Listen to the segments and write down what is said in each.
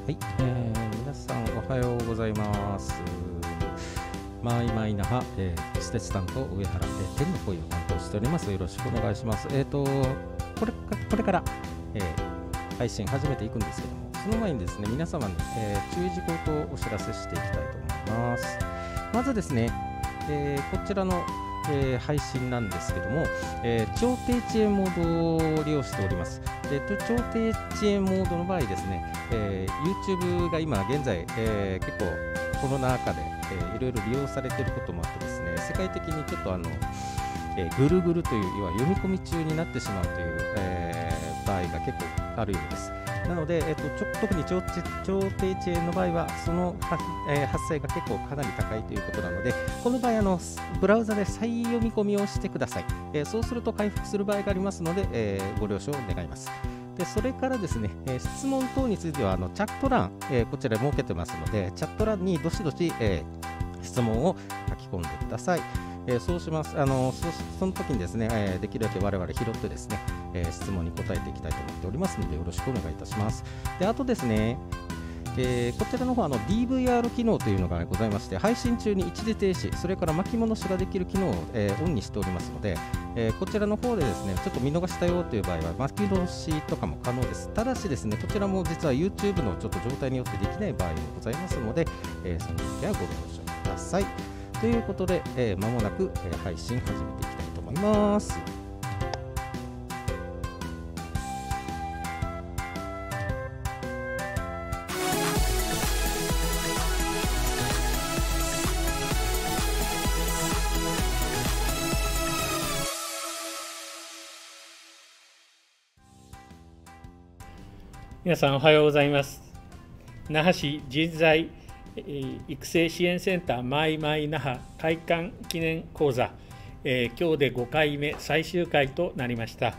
はい、皆さんおはようございます。マイマイ那覇、施設担当上原、天の声を担当しております。よろしくお願いします。これから、配信始めていくんですけども、その前にですね、皆様に、注意事項とお知らせしていきたいと思います。まずですね、こちらの配信なんですけども、超低遅延モードを利用しております。超低遅延モードの場合ですね、YouTube が今現在、結構コロナ禍で、いろいろ利用されていることもあってですね、世界的にちょっとぐるぐるという、要は読み込み中になってしまうという、場合が結構あるようです。なので、特に超低遅延の場合は、その発生が結構かなり高いということなので、この場合、ブラウザで再読み込みをしてください。そうすると回復する場合がありますので、ご了承願います。でそれからですね、質問等についてはチャット欄、こちら設けてますので、チャット欄にどしどし、質問を書き込んでください。そうします。その時にですね、できるだけ我々拾ってですね、質問に答えていきたいと思っておりますので、よろしくお願いいたします。で、あとですね、こちらの方はDVR 機能というのがございまして、配信中に一時停止、それから巻き戻しができる機能を、オンにしておりますので、こちらの方でですね、ちょっと見逃したよという場合は巻き戻しとかも可能です。ただしですね、こちらも実は YouTube のちょっと状態によってできない場合もございますので、その時はご了承ください。ということで、間もなく、配信始めていきたいと思います。皆さんおはようございます。那覇市人材育成支援センターマイマイ那覇開館記念講座、今日で5回目最終回となりました。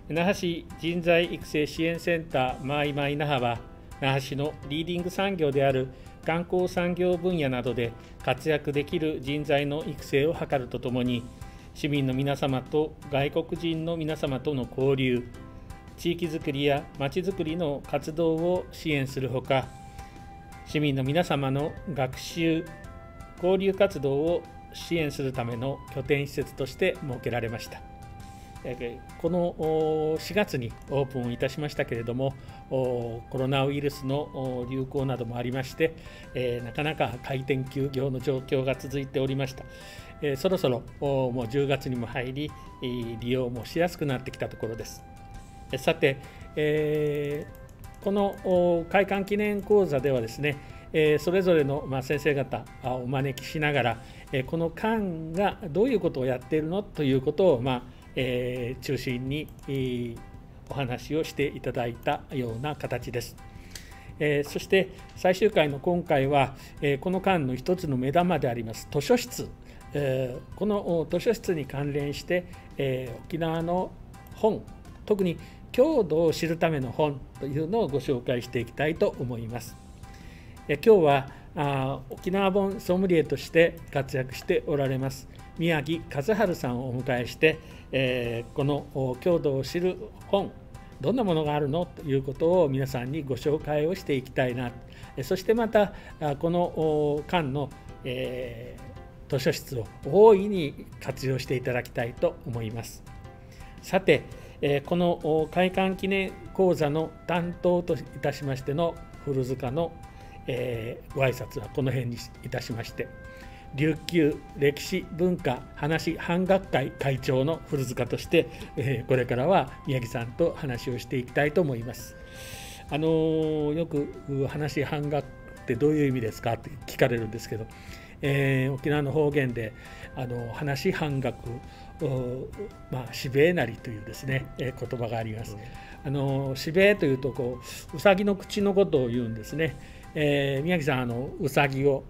那覇市人材育成支援センターマイマイ那覇は、那覇市のリーディング産業である観光産業分野などで活躍できる人材の育成を図るとともに、市民の皆様と外国人の皆様との交流、地域づくりやまちづくりの活動を支援するほか、市民の皆様の学習・交流活動を支援するための拠点施設として設けられました。この4月にオープンいたしましたけれども、コロナウイルスの流行などもありまして、なかなか開店休業の状況が続いておりました。そろそろもう10月にも入り、利用もしやすくなってきたところです。さて、この開館記念講座ではですね、それぞれの先生方をお招きしながら、この間がどういうことをやっているのということを、中心にお話をしていただいたような形です。そして最終回の今回は、この間の一つの目玉であります図書室、この図書室に関連して、沖縄の本、特に郷土を知るための本というのをご紹介していきたいと思います。今日は沖縄本ソムリエとして活躍しておられます宮城和春さんをお迎えして、この郷土を知る本、どんなものがあるのということを皆さんにご紹介をしていきたいな。そしてまたこの間の、図書室を大いに活用していただきたいと思います。さて、この開館記念講座の担当といたしましての古塚の、ご挨拶はこの辺にいたしまして、琉球歴史文化話班学会会長の古塚として、これからは宮城さんと話をしていきたいと思います。よく話班学ってどういう意味ですかって聞かれるんですけど、沖縄の方言で話班学、しべえなりというですね、言葉があります。しべえというとうさぎの口のことを言うんですね。宮城さんうさぎを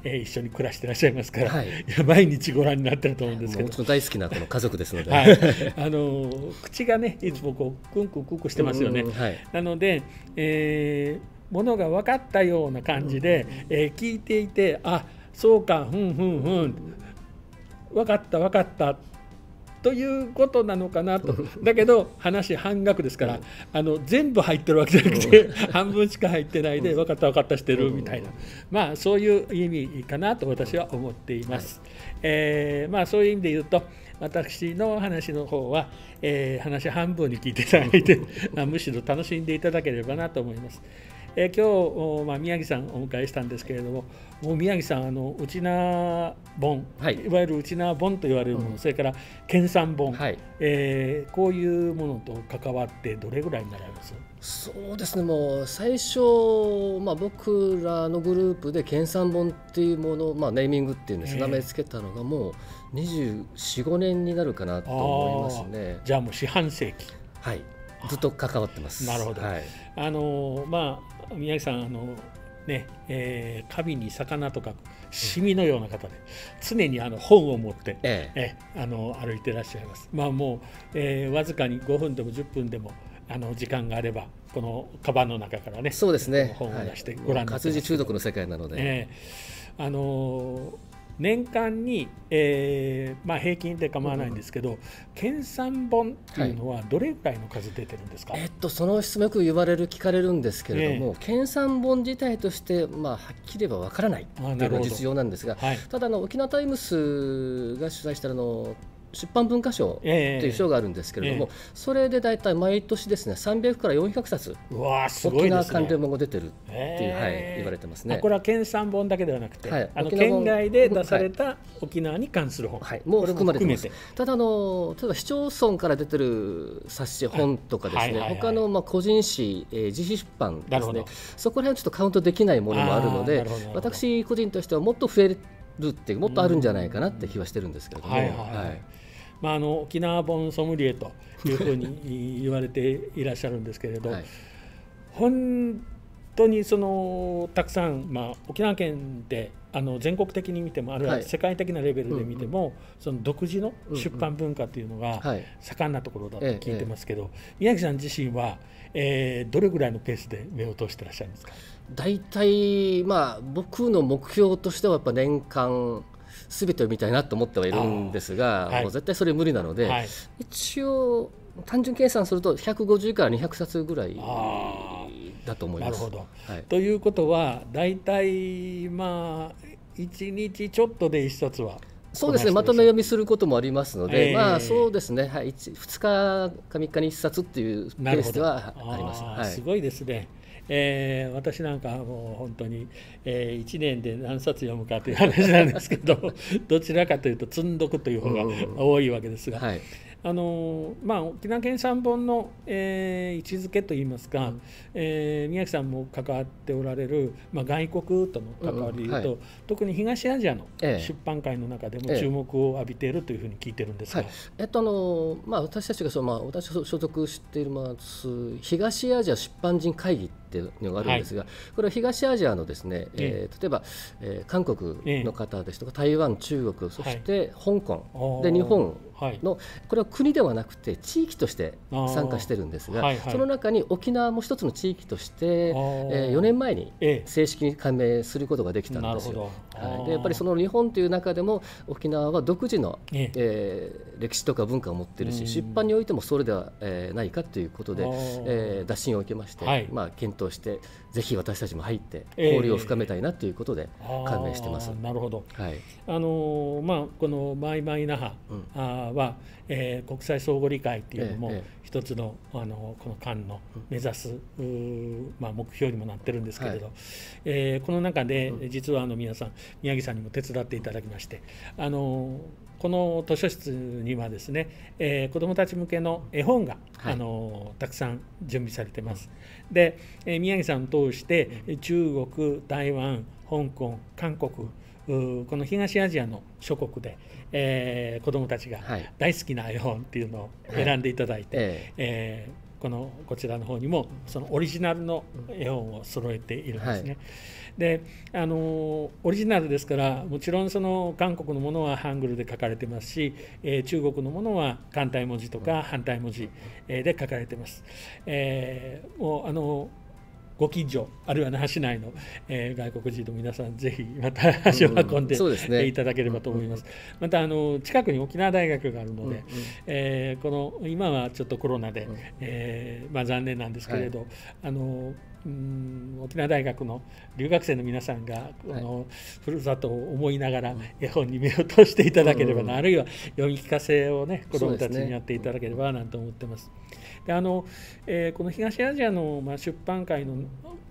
一緒に暮らしていらっしゃいますから、はい、毎日ご覧になってると思うんですけど、もちろん大好きなこの家族ですので、はい、口がねいつもクンクンクンクンしてますよね。はい、なので、ものが分かったような感じで、聞いていて、あ、そうか、ふんふんふん、分かった分かったということなのかなと。だけど話半額ですから、全部入ってるわけじゃなくて半分しか入ってないで分かった分かったしてるみたいな、まあそういう意味かなと私は思っています。まあそういう意味で言うと私の話の方は、話半分に聞いていただいてむしろ楽しんでいただければなと思います。今日、宮城さんをお迎えしたんですけれども、もう宮城さんウチナ本、いわゆるウチナ本と言われるもの、それから県産本、こういうものと関わってどれぐらいになられます？そうですね、もう最初、僕らのグループで県産本っていうものを、ネーミングっていうんですが、名前つけたのがもう24、5年になるかなと思いますね。じゃあもう四半世紀。はい、ずっと関わってます。なるほど。宮城さん花瓶に魚とかシミのような方で、常に本を持って歩いていらっしゃいます。もう、わずかに5分でも10分でも時間があればこのカバンの中からね、そうですね、本を出してご覧になってます。活字中毒の世界なので、年間に、平均で構わないんですけど、県産本っていうのはどれぐらいの数出てるんですか？その質問よく聞かれるんですけれども、県産本自体として、はっきり言えばわからないというのが実情なんですが、ただ沖縄タイムスが主催した出版文化賞という賞があるんですけれども、それでだいたい毎年ですね300から400冊沖縄関連本が出てるっていう、言われてますね。これは県産本だけではなくて、県外で出された沖縄に関する本、もう含まれてます。ただ例えば市町村から出てる冊子本とかですね、他の個人誌、自費出版ですね、そこら辺はちょっとカウントできないものもあるので、私個人としてはもっと増えるってもっとあるんじゃないかなって気はしてるんですけれども、沖縄本ソムリエというふうに言われていらっしゃるんですけれど、本当にたくさん、沖縄県で全国的に見ても、あるいは世界的なレベルで見ても、その独自の出版文化というのが盛んなところだと聞いてますけど、宮城さん自身は、どれぐらいのペースで目を通してらっしゃるんですか？大体、僕の目標としてはやっぱ年間全てを見たいなと思ってはいるんですが、もう絶対それ無理なので、一応単純計算すると150から200冊ぐらいだと思います。なるほど。ということは大体1日ちょっとで1冊は。そうですね、まとめ読みすることもありますので、そうですね、2日か3日に1冊っていうペースではあります。すごいですね。私なんかもう本当に、1年で何冊読むかという話なんですけどどちらかというと積んどくという方が多いわけですが、沖縄県産本の、位置づけといいますか、宮城さんも関わっておられる、外国との関わりでいうと、特に東アジアの出版界の中でも注目を浴びているというふうに聞いてるんですが、私たちが私が所属しています東アジア出版人会議っていうのがあるんですが、これは東アジアのですね、例えば、韓国の方ですとか台湾、中国、そして香港で日本の、これは国ではなくて地域として参加してるんですが、その中に沖縄も一つの地域として4年前に正式に加盟することができたんですよ。でやっぱりその日本という中でも沖縄は独自の歴史とか文化を持っているし、出版においてもそれではないかということで打診を受けまして、検討してぜひ私たちも入って交流を深めたいなということで加盟してます。なるほど。このマイマイ那覇は、国際相互理解っていうのも一つの、この間の目指す、目標にもなってるんですけれど、この中で実は宮城さんにも手伝っていただきまして、この図書室にはですね、子どもたち向けの絵本が、たくさん準備されてます。で、宮城さんを通して中国、台湾、香港、韓国、この東アジアの諸国で、子どもたちが大好きな絵本っていうのを選んでいただいて、こちらの方にもそのオリジナルの絵本を揃えているんですね。でオリジナルですから、もちろんその韓国のものはハングルで書かれてますし、中国のものは簡体文字とか反対文字で書かれてます。もうごご近所あるいは那覇市内の、外国人の皆さんぜひまた足を運んで、いただければと思います。また近くに沖縄大学があるので、この今はちょっとコロナで、残念なんですけれど、沖縄大学の留学生の皆さんがふるさとを思いながら絵本に目を通していただければな、あるいは読み聞かせをね子どもたちにやっていただければなと思ってます。でこの東アジアの、出版界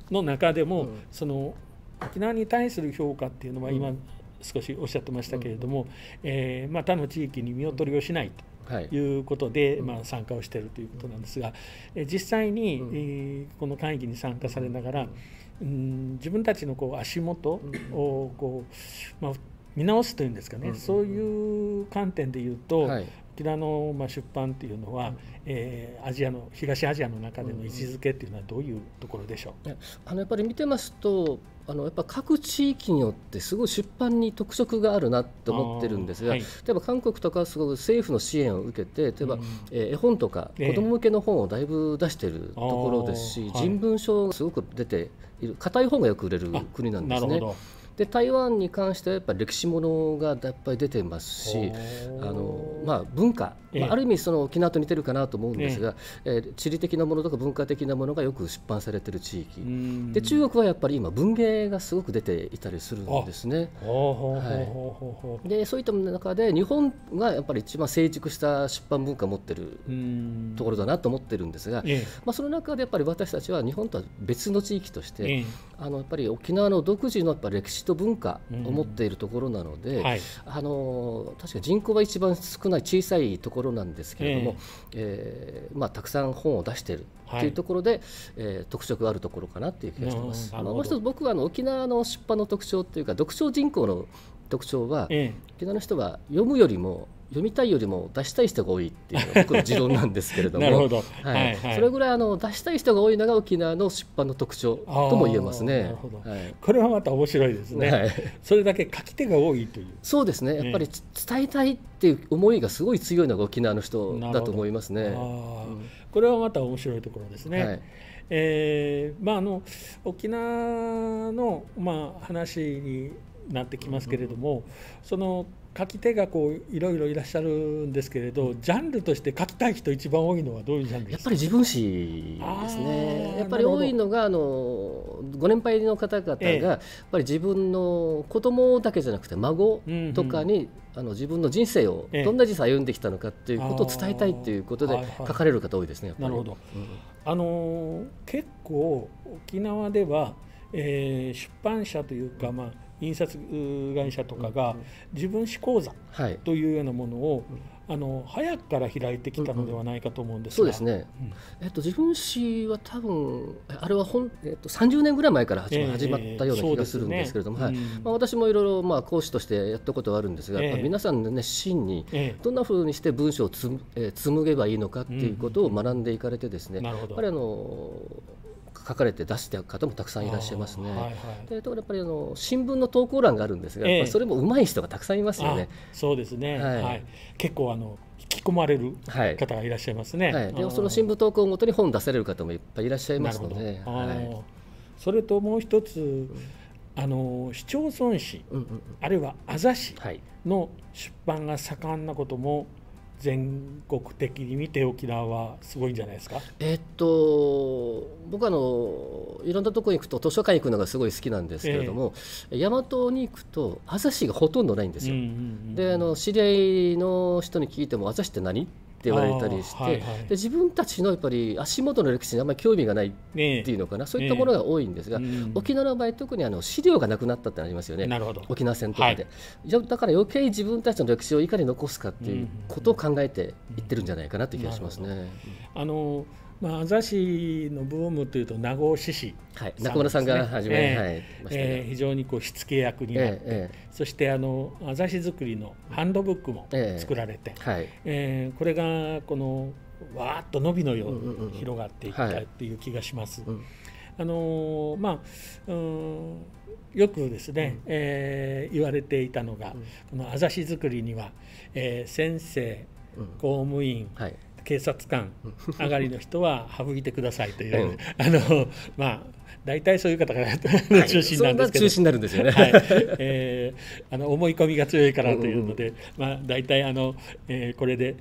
の中でも、その沖縄に対する評価っていうのは今少しおっしゃってましたけれども、他の地域に見劣りをしないということで、参加をしているということなんですが、実際に、この会議に参加されながら、自分たちの足元を見直すというんですかね、そういう観点でいうと、沖縄の出版っていうのは、東アジアの中での位置づけっていうのはどういうところでしょう？やっぱり見てますとやっぱ各地域によってすごい出版に特色があるなと思ってるんですが、例えば韓国とかすごく政府の支援を受けて、例えば、絵本とか子ども向けの本をだいぶ出しているところですし、人文書がすごく出ている、硬い本がよく売れる国なんですね。で台湾に関してはやっぱり歴史ものがやっぱり出てますし、文化、ある意味その沖縄と似てるかなと思うんですが、地理的なものとか文化的なものがよく出版されている地域で、中国はやっぱり今文芸がすごく出ていたりするんですね。でそういった中で日本がやっぱり一番成熟した出版文化を持っているところだなと思ってるんですが、その中でやっぱり私たちは日本とは別の地域として、やっぱり沖縄の独自のやっぱ歴史と文化を持っているところなので、確か人口は一番少ない小さいところなんですけれども、たくさん本を出しているというところで、特色があるところかなという気がしています。もう一つ僕は沖縄の出版の特徴というか読書人口の特徴は、沖縄の人は読みたいよりも出したい人が多いっていうのが僕の持論なんですけれどもそれぐらい出したい人が多いのが沖縄の出版の特徴とも言えますね。これはまた面白いですね。それだけ書き手が多いという。そうですね、やっぱり伝えたいっていう思いがすごい強いのが沖縄の人だと思いますね。これはまた面白いところですね。沖縄の、話になってきますけれども、その書き手がいろいろいらっしゃるんですけれど、ジャンルとして書きたい人一番多いのはどういうジャンルですか？やっぱり自分史ですね。やっぱり多いのがご年配の方々がやっぱり自分の子供だけじゃなくて孫とかに自分の人生をどんな人生を歩んできたのかっていうことを伝えたいっていうことで書かれる方多いですね。やっぱりなるほど。結構沖縄では、出版社というか、印刷会社とかが自分史講座というようなものを早くから開いてきたのではないかと思うんですが。そうですね、自分史は多分あれは30年ぐらい前から始まったような気がするんですけれども、私もいろいろ講師としてやったことはあるんですが、皆さんの熱心にどんなふうにして文章を紡げばいいのかっていうことを学んでいかれてですね、やっぱり書かれて出している方もたくさんいらっしゃいますね。やっぱり新聞の投稿欄があるんですが、それも上手い人がたくさんいますよね。そうですね、結構引き込まれる方がいらっしゃいますね。でその新聞投稿をもとに本出される方もいっぱいいらっしゃいますので、それともう一つ市町村誌、あるいはあざ誌の出版が盛んなことも全国的に見て沖縄はすごいんじゃないですか？僕はいろんなところに行くと図書館行くのがすごい好きなんですけれども、大和に行くとあざ誌がほとんどないんですよ。で知り合いの人に聞いてもあざ誌って何って言われたりして、で自分たちのやっぱり足元の歴史にあんまり興味がないっていうのかな、そういったものが多いんですが、沖縄の場合特に資料がなくなったってありますよね。沖縄戦とかで、だから余計自分たちの歴史をいかに残すかっていうことを考えていってるんじゃないかなという気がしますね。あざ誌のブームというと名護志士、中村さんが始めましたね。非常に火付け役になって、そしてあざし作りのハンドブックも作られて、これがわーっと伸びのように広がっていったという気がします。よくですね、言われていたのが、このあざし作りには、先生、公務員、警察官上がりの人は省いてくださいという大体そういう方が中心なんですけど、中心になるんですよね。はい、思い込みが強いからというので、大体これで、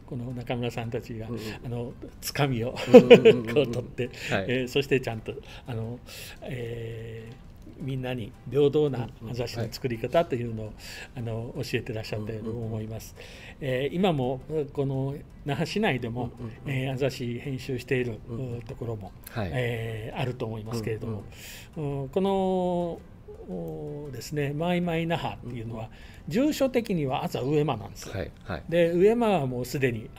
この中村さんたちが、つかみをこう取って、そしてちゃんとみんなに平等なあざしの作り方というのを教えてらっしゃっていると思います。今もこの那覇市内でもあざし編集しているところもあると思いますけれども、このですね、マイマイ那覇っていうのは住所的にはあざ上間なんです。で上間はもうすでに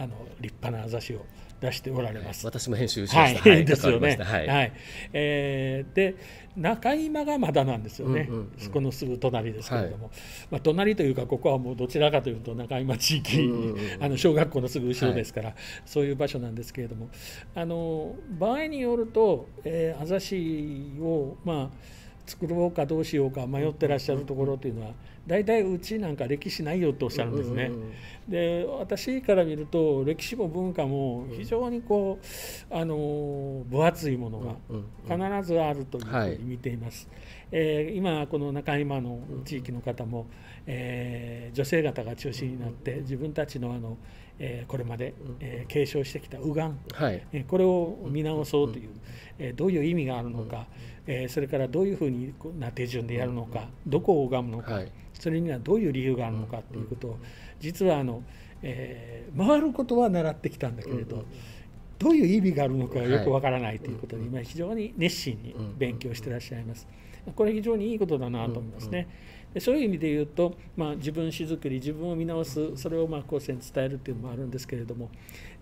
立派なあざしを出しておられます。私も編集しました。ですよね。で中今がまだなんですよね。このすぐ隣ですけれども、隣というかここはもうどちらかというと中今地域、小学校のすぐ後ろですから、そういう場所なんですけれども、場合によるとあざしを作ろうかどうしようか迷ってらっしゃるところというのは大体うちなんか歴史ないよとおっしゃるんですね。で私から見ると歴史も文化も非常にこう分厚いものが必ずあるというふうに見ています。今この中今の地域の方も女性方が中心になって自分たちのこれまで継承してきた右岸、これを見直そうというどういう意味があるのか、それからどういうふうな手順でやるのか、どこを拝むのか、それにはどういう理由があるのかということを実は回ることは習ってきたんだけれど、どういう意味があるのかよくわからないということで今非常に熱心に勉強してらっしゃいます。これ非常にいいことだなと思いますね。でそういう意味で言うと、自分史作り、自分を見直す、それを後世に伝えるっていうのもあるんですけれども、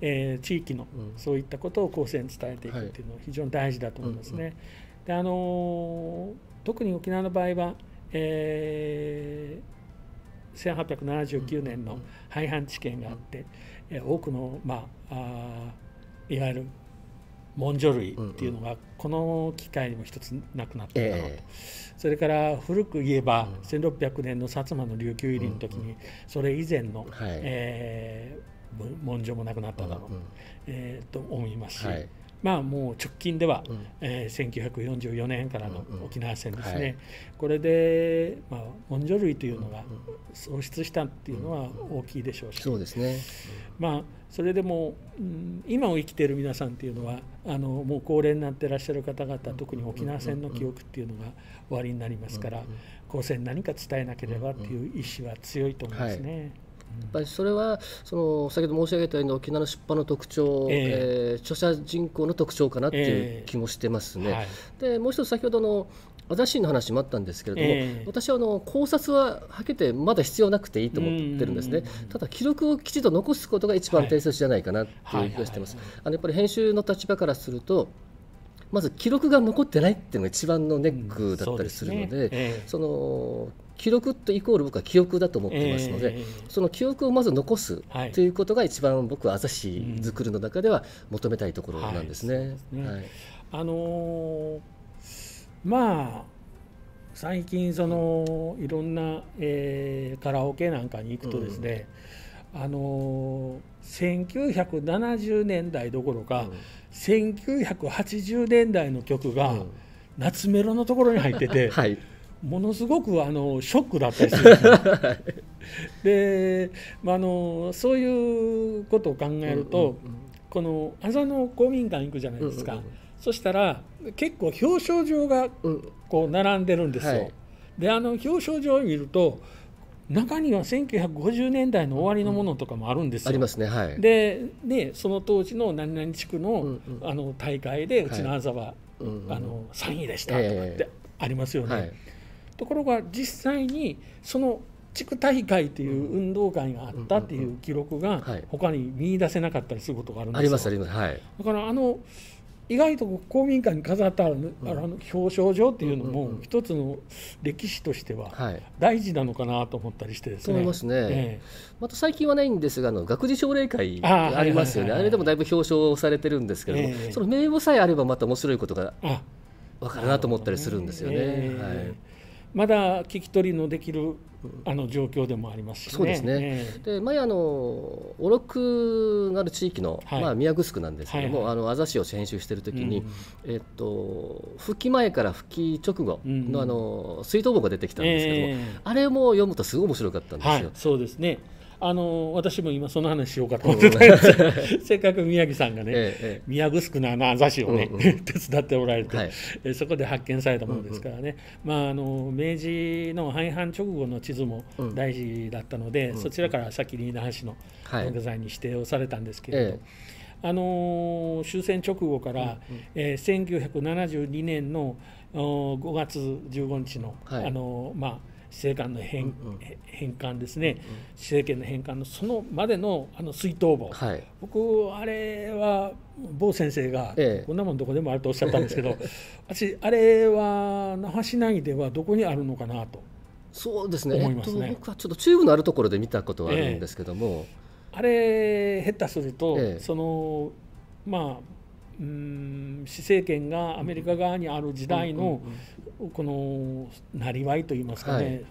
地域のそういったことを後世に伝えていくっていうのは非常に大事だと思いますね。で特に沖縄の場合は、1879年の廃藩置県があって、多くの、いわゆる文書類っていうのがこの機会にも一つなくなっているだろうと、それから古く言えば1600年の薩摩の琉球入りの時にそれ以前の文書もなくなっただろうと思いますし、もう直近では1944年からの沖縄戦ですね、これで文書類というのが喪失したっていうのは大きいでしょうし、そうですね。それでも今を生きている皆さんっていうのはもう高齢になっていらっしゃる方々、特に沖縄戦の記憶っていうのが終わりになりますから、後世に何か伝えなければっていう意思は強いと思いますね。やっぱりそれは先ほど申し上げたように沖縄の出版の特徴、著者人口の特徴かなっていう気もしてますね。でもう一つ先ほどのあざしの話もあったんですけれども、私は考察ははっきり言ってまだ必要なくていいと思ってるんですね。ただ記録をきちんと残すことが一番大切じゃないかなっていう気がしてます。やっぱり編集の立場からするとまず記録が残ってないっていうのが一番のネックだったりするので、その記録とイコール僕は記憶だと思ってますので、その記憶をまず残すということが一番僕はあざし作りの中では求めたいところなんですね。最近いろんな、カラオケなんかに行くとですね、1970年代どころか、1980年代の曲が夏メロのところに入ってて、ものすごくショックだったりするんですね。で、そういうことを考えると、このあざの公民館行くじゃないですか。そしたら結構表彰状がこう並んでるんですよ。で表彰状を見ると中には1950年代の終わりのものとかもあるんですよ。ありますね。でその当時の何々地区の大会でうちのあざは3位でしたとかってありますよね。ところが実際にその地区大会という運動会があったっていう記録が他に見出せなかったりすることがあるんですよ。あります。だから意外と公民館に飾ってある表彰状っていうのも一つの歴史としては大事なのかなと思ったりしてですね。そう思いますね。また最近はないんですが学事奨励会ありますよね。あれでもだいぶ表彰されてるんですけども、その名簿さえあればまた面白いことが分かるなと思ったりするんですよね。まだ聞き取りのできる状況でもありますしね。そうですね。で前おろくがある地域の、宮城なんですけども、あざしを編集しているときに、復帰前から復帰直後の水筒本が出てきたんですけども、あれも読むとすごい面白かったんですよ。そうですね。私も今その話しようかと思ってたんですせっかく宮城さんがね、宮城のあざしをね、手伝っておられて、そこで発見されたものですからね、明治の廃藩直後の地図も大事だったので、そちらから先に那覇市の文化財に指定をされたんですけれど、終戦直後から、1972年の5月15日の、施政官の返還ですね、政権の返還のそのまでの水筒簿、僕あれは某先生が、こんなもんどこでもあるとおっしゃったんですけど私あれは那覇市内ではどこにあるのかなと。そうですね、僕はちょっと中部のあるところで見たことはあるんですけども、あれ下手すると、その施政権がアメリカ側にある時代のこのなりわいといいますかね、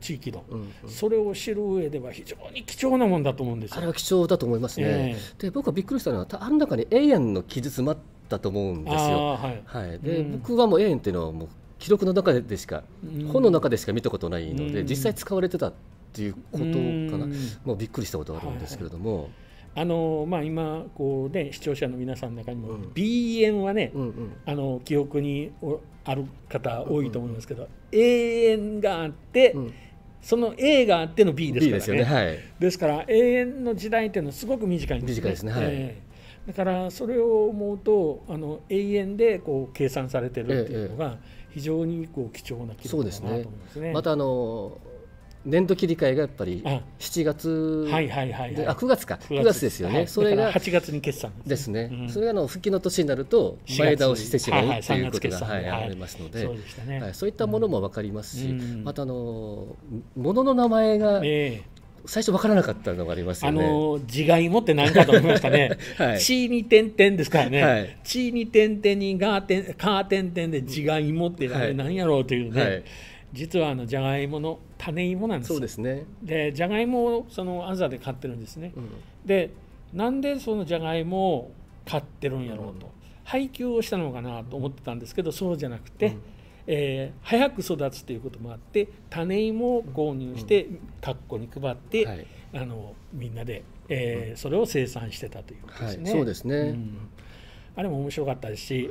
地域の、それを知る上では非常に貴重なもんだと思うんですよ。あれは貴重だと思いますね。で僕はびっくりしたのはあの中に永遠の記述詰まったと思うんですよ。で僕はもう永遠っていうのはもう記録の中でしか、本の中でしか見たことないので、実際使われてたっていうことかな、もうびっくりしたことがあるんですけれども。今こう、視聴者の皆さんの中にも、B 円はね、記憶にある方多いと思いますけど、永遠があって、その A があっての B ですからね。ですから永遠の時代っていうのはすごく短いんですね。短いですね。だからそれを思うと永遠でこう計算されてるっていうのが非常にこう貴重な記録だなと思いますね。また年度切り替えがやっぱり7月で9月か9月ですよね。それが8月に決算ですね。それが復帰の年になると前倒ししてしまうということがありますので、そういったものも分かりますし、また物の名前が最初分からなかったのがありますよね。字がいもって何かと思いましたね。地に点々ですからね。地に点々にがか点々で字がいもって何やろうというね。実はじゃがいもの種芋なんですよ。そうですね。でじゃがいもをそのアザで買ってるんですね。でなんでそのじゃがいもを買ってるんやろうと、配給をしたのかなと思ってたんですけど、そうじゃなくて、早く育つということもあって種芋を購入して各戸に配って、みんなで、それを生産してたということですね。そうですね。あれも面白かったですし、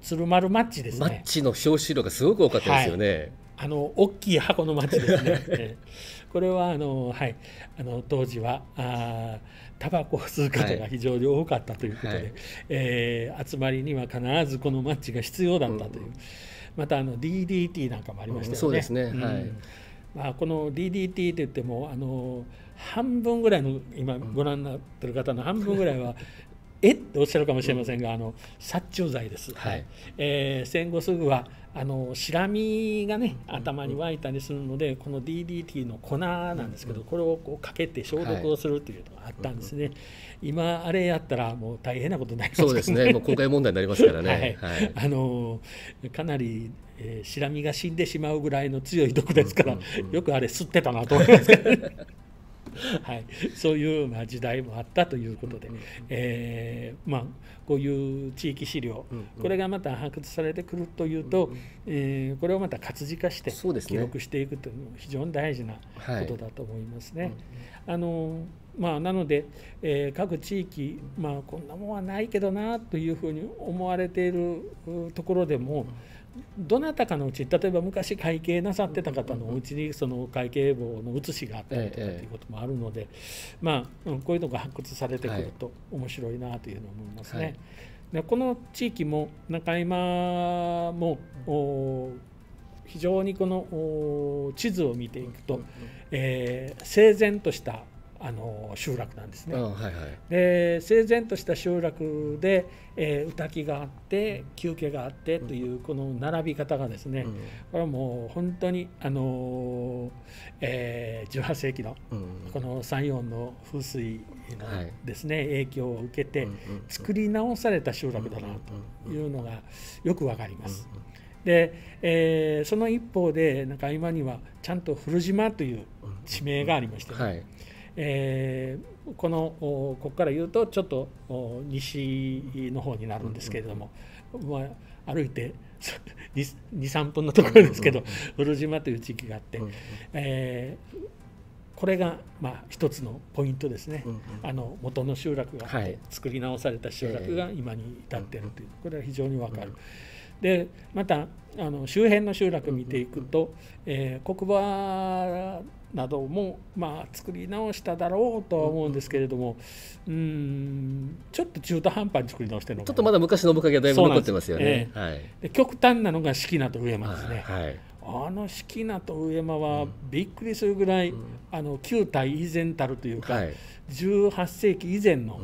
鶴丸マッチですね。マッチの表紙色がすごく多かったですよね。大きい箱のマッチですね。これは当時はタバコを吸う方が非常に多かったということで、集まりには必ずこのマッチが必要だったという、またDDT なんかもありましたよね。そうですね。この DDT といっても半分ぐらいの今ご覧になってる方の半分ぐらいはっておっしゃるかもしれませんが、殺虫剤です。戦後すぐはシラミがね頭に湧いたりするので、この DDT の粉なんですけど、これをこうかけて消毒をするというのがあったんですね。今あれやったらもう大変なことになりますからね。そうですね。もう公開問題になりますからね。かなりシラミが死んでしまうぐらいの強い毒ですから、よくあれ吸ってたなと思いますけどね。そういう時代もあったということで、こういう地域資料、これがまた発掘されてくるというと、これをまた活字化して記録していくというのも非常に大事なことだと思いますね。なので、各地域、こんなもんはないけどなというふうに思われているところでも、どなたかのうち、例えば昔会計なさってた方のうちにその会計簿の写しがあったりとかということもあるので、こういうのが発掘されてくると面白いなというのを思いますね。でこの地域も中今も非常にこの地図を見ていくと、整然とした集落なんですね。で整然とした集落で、御嶽があって休憩があってというこの並び方がですね、これはもう本当に18世紀のこの山陽の風水のですね、影響を受けて作り直された集落だなというのがよくわかります。で、その一方で中今にはちゃんと古島という地名がありまして、ね、ここから言うとちょっと西の方になるんですけれども、歩いて2、3分のところですけど、古島という地域があって、これが一つのポイントですね。元の集落があって作り直された集落が今に至っているという、これは非常に分かる。でまた周辺の集落を見ていくと、国場なども作り直しただろうとは思うんですけれども、ちょっと中途半端に作り直してるのかな。ちょっとまだ昔の面影がだいぶ残ってますよね。で極端なのが敷名と上間ですね。敷名と上間はびっくりするぐらい、旧体以前たるというか、18世紀以前の、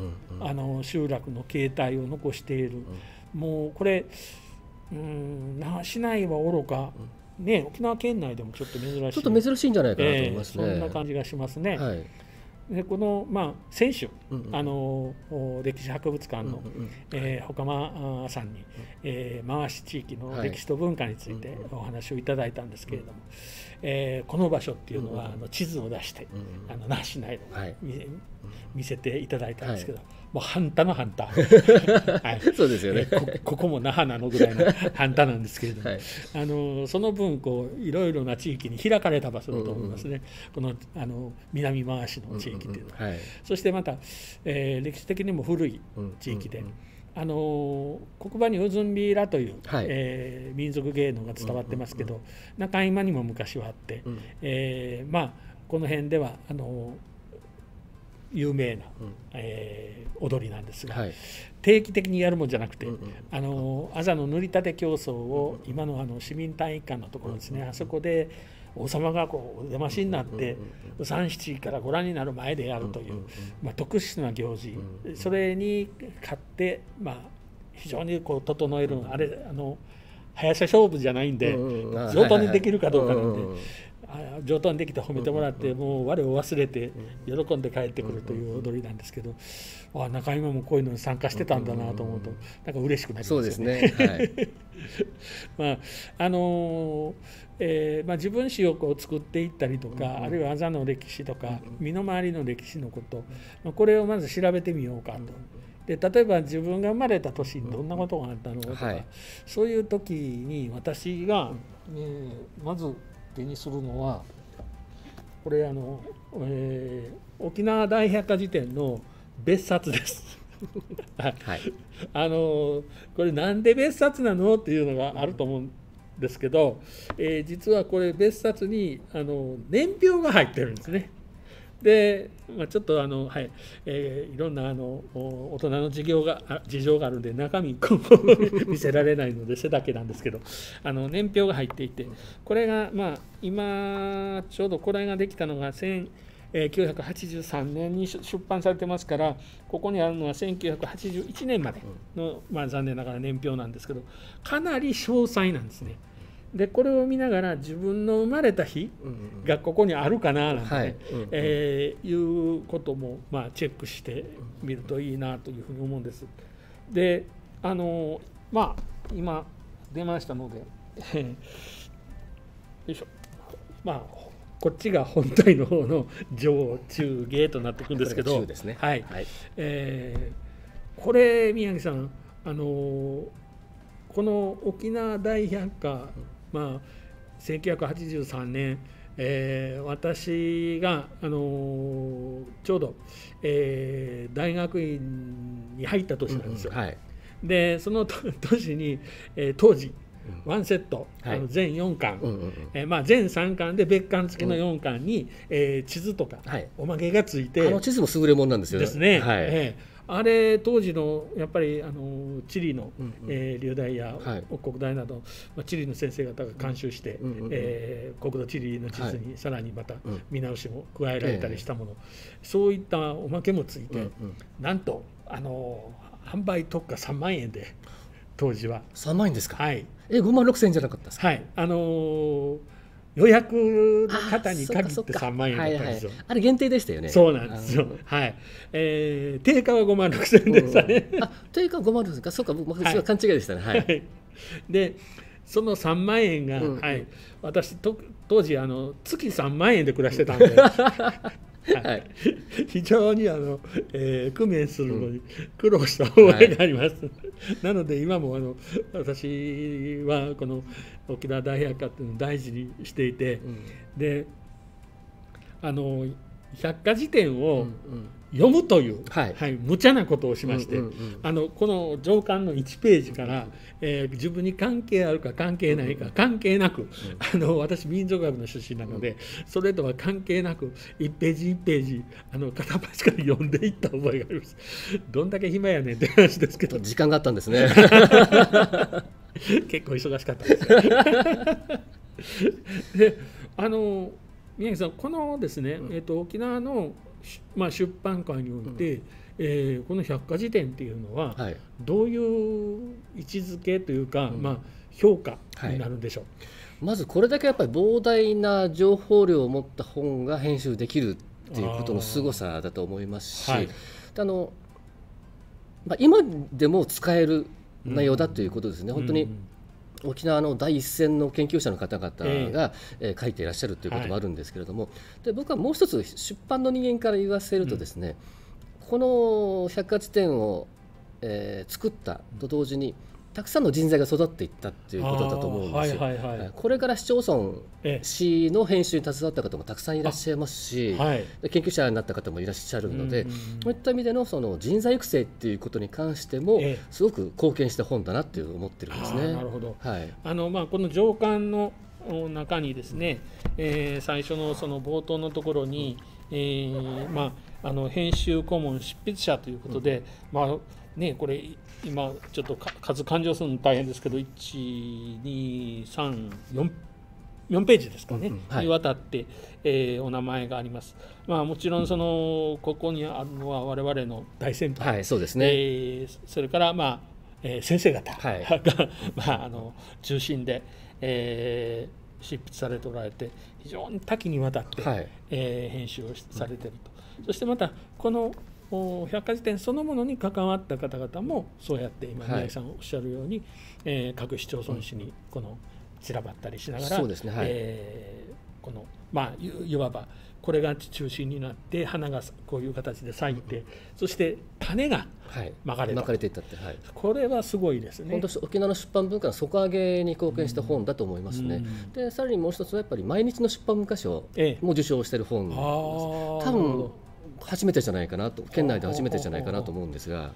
集落の形態を残している。もうこれ那覇市内はおろか、沖縄県内でもちょっと珍しい、ちょっと珍しいんじゃないかなと思いますね。そんな感じがしますね。でこの先週、歴史博物館の外間さんに、回し地域の歴史と文化についてお話をいただいたんですけれども、この場所っていうのは地図を出して那覇市内の見せていただいたんですけど、もう半端の半端そうですよね。ここも那覇なのぐらいの半端なんですけれども、その分いろいろな地域に開かれた場所だと思いますね。この南回しの地域っていうのは、そしてまた、歴史的にも古い地域で、黒板にうずんびらという、民族芸能が伝わってますけど、中今にも昔はあって、この辺では有名な、踊りなんですが、定期的にやるもんじゃなくて、あざの塗り立て競争を今の市民体育館のところですね、あそこで王様がお出ましになって三七からご覧になる前でやるという、特殊な行事、それに勝って、非常に整える、速さ勝負じゃないんで、上等にできるかどうかなんで、上等にできて褒めてもらって、もう我を忘れて喜んで帰ってくるという踊りなんですけど、中今もこういうのに参加してたんだなと思うと、なんか嬉しくなりますよね。そうですね。自分史を作っていったりとか、あるいはあざの歴史とか身の回りの歴史のこと、これをまず調べてみようかと。で例えば自分が生まれた年にどんなことがあったのとか、そういう時に私が、まず手にするのはこれ沖縄大百科事典の別冊です。これなんで別冊なのっていうのがあると思うんですけど、実はこれ別冊に年表が入ってるんですね。で、ちょっといろんな大人の事情があるんで中身見せられないので背だけなんですけど、年表が入っていて、これが今ちょうどこれができたのが1983年に出版されてますから、ここにあるのは1981年までの、残念ながら年表なんですけど、かなり詳細なんですね。でこれを見ながら自分の生まれた日がここにあるかななんて、いうこともチェックしてみるといいなというふうに思うんです。で今出ましたのでよいしょ、こっちが本体の方の上中下となっていくんですけど、これ宮城さんこの沖縄大百科、1983年、私が、ちょうど、大学院に入った年なんですよ。でその年に、当時ワンセット、全4巻、全3巻で別巻付きの4巻に、地図とかおまけがついて、地図も優れものなんですよね。ですね。あれ当時のやっぱり地理の流大や国大など地理の先生方が監修して国土地理の地図にさらにまた見直しも加えられたりしたもの、そういったおまけもついて、なんと販売特価3万円で当時は。3万円ですか。5万6千円じゃなかったですか。予約の方に限って3万円だったんですよ。あれ限定でしたよね。そうなんですよ。定価は5万6千円でしたね。定価5万6千円か、そうか、僕勘違いでしたね。でその3万円が、はい、私当時月3万円で暮らしてたんで、はい、非常に工面するのに苦労した覚えがあります、なので今も私はこの沖縄大百科っていうのを大事にしていて、で百科事典を読むという、無茶なことをしまして、この上巻の1ページから、自分に関係あるか関係ないか関係なく、私民族学の出身なので、それとは関係なく1ページ1ページ片っ端から読んでいった覚えがあります。どんだけ暇やねんって話ですけど、時間があったんですね結構忙しかったですで宮城さん、このですね、沖縄の、出版界において、この百科事典っていうのは、どういう位置づけというか、評価になるんでしょう。まずこれだけやっぱり膨大な情報量を持った本が編集できるっていうことの凄さだと思いますし、今でも使える内容だということですね。本当に沖縄の第一線の研究者の方々が書いていらっしゃるということもあるんですけれども、で僕はもう一つ出版の人間から言わせるとですね、この百科事典を作ったと同時にたくさんの人材が育っていったということだと思うんですよ。これから市町村市の編集に携わった方もたくさんいらっしゃいますし、研究者になった方もいらっしゃるので、そういった意味でのその人材育成っていうことに関してもすごく貢献した本だなって思ってるんですね。なるほど。この上巻の中にですね、最初のその冒頭のところに、編集顧問執筆者ということで、これ今ちょっと数勘定するの大変ですけど、1,2,3,4ページですかね、にわたって、お名前があります。もちろんここにあるのは我々の大先輩、そうですね、それから先生方が、中心で、執筆されておられて、非常に多岐にわたって、編集をされていると。そしてまたこの百科事典そのものに関わった方々もそうやって今宮城さんおっしゃるように、各市町村市にこの散らばったりしながら、このいわばこれが中心になって花がこういう形で咲いて、そして種がまかれていったって、これはすごいですね。本当沖縄の出版文化の底上げに貢献した本だと思いますね。でさらにもう一つはやっぱり毎日の出版文化賞も受賞している本です。多分初めてじゃないかなと、県内で初めてじゃないかなと思うんですが、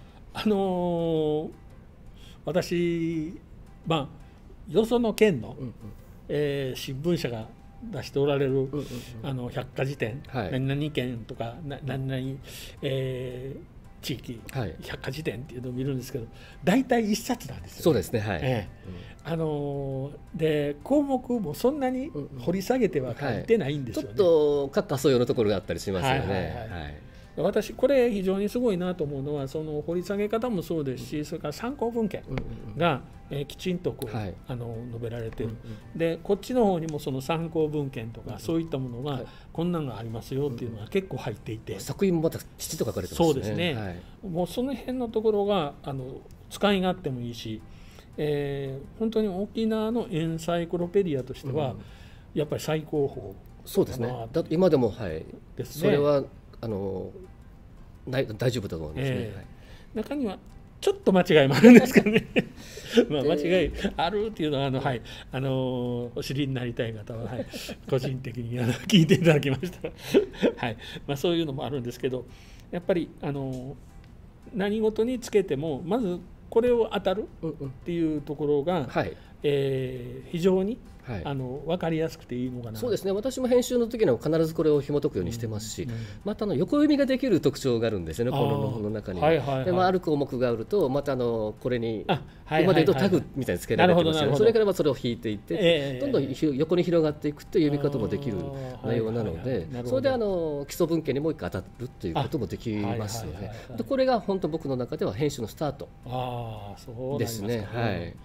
私よその県の、新聞社が出しておられる、百科事典、何々県とか何々、地域、百科事典っていうのを見るんですけど、大体1冊なんですよ。そうですね、で項目もそんなに掘り下げては書いてないんですよね。ちょっと各仮想用のところがあったりしますよね。私これ非常にすごいなと思うのは、その掘り下げ方もそうですし、それから参考文献がきちんと述べられている。でこっちの方にもその参考文献とかそういったものがこんなんがありますよっていうのが結構入っていて、作品もまたきちんと書かれてますね。そうですね、もうその辺のところが使い勝手もいいし、本当に沖縄のエンサイクロペディアとしてはやっぱり最高峰。そうですね、今でもそれは大丈夫だと思いますね。中にはちょっと間違いもあるんですけどね間違いあるっていうのはお知りになりたい方は、個人的に聞いていただきましたらそういうのもあるんですけど、やっぱり何事につけてもまずこれを当たるっていうところが、非常に分かりやすくていいのかな。そうですね、私も編集の時には必ずこれを紐解くようにしてますし、また横読みができる特徴があるんですよね、この本の中に。である項目があるとまたこれに今で言うとタグみたいにつけられてますよね。それからそれを引いていってどんどん横に広がっていくという読み方もできる内容なので、それで基礎文献にもう一回当たるということもできますので、これが本当僕の中では編集のスタートですね。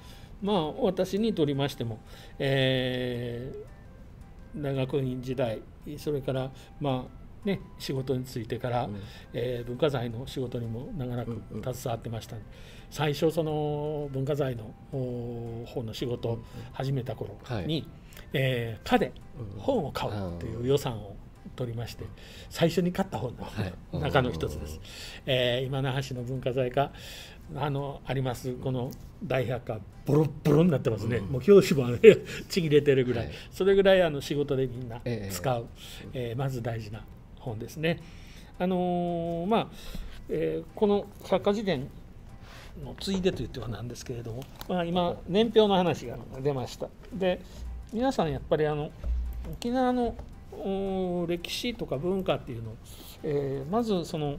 私にとりましても、大学院時代、それからね、仕事に就いてから、文化財の仕事にも長らく携わってました。最初その文化財の方の仕事を始めた頃に、課で本を買うという予算を取りまして、最初に買った本の中の一つです。今那覇市の文化財課ありますこの大百科、ボロッボロになってますね。もう表紙もちぎれてるぐらい、それぐらい仕事でみんな使う、まず大事な本ですね。この百科事典のついでといってはなんですけれども、今年表の話が出ました。で、皆さんやっぱり沖縄の歴史とか文化っていうのを、まずその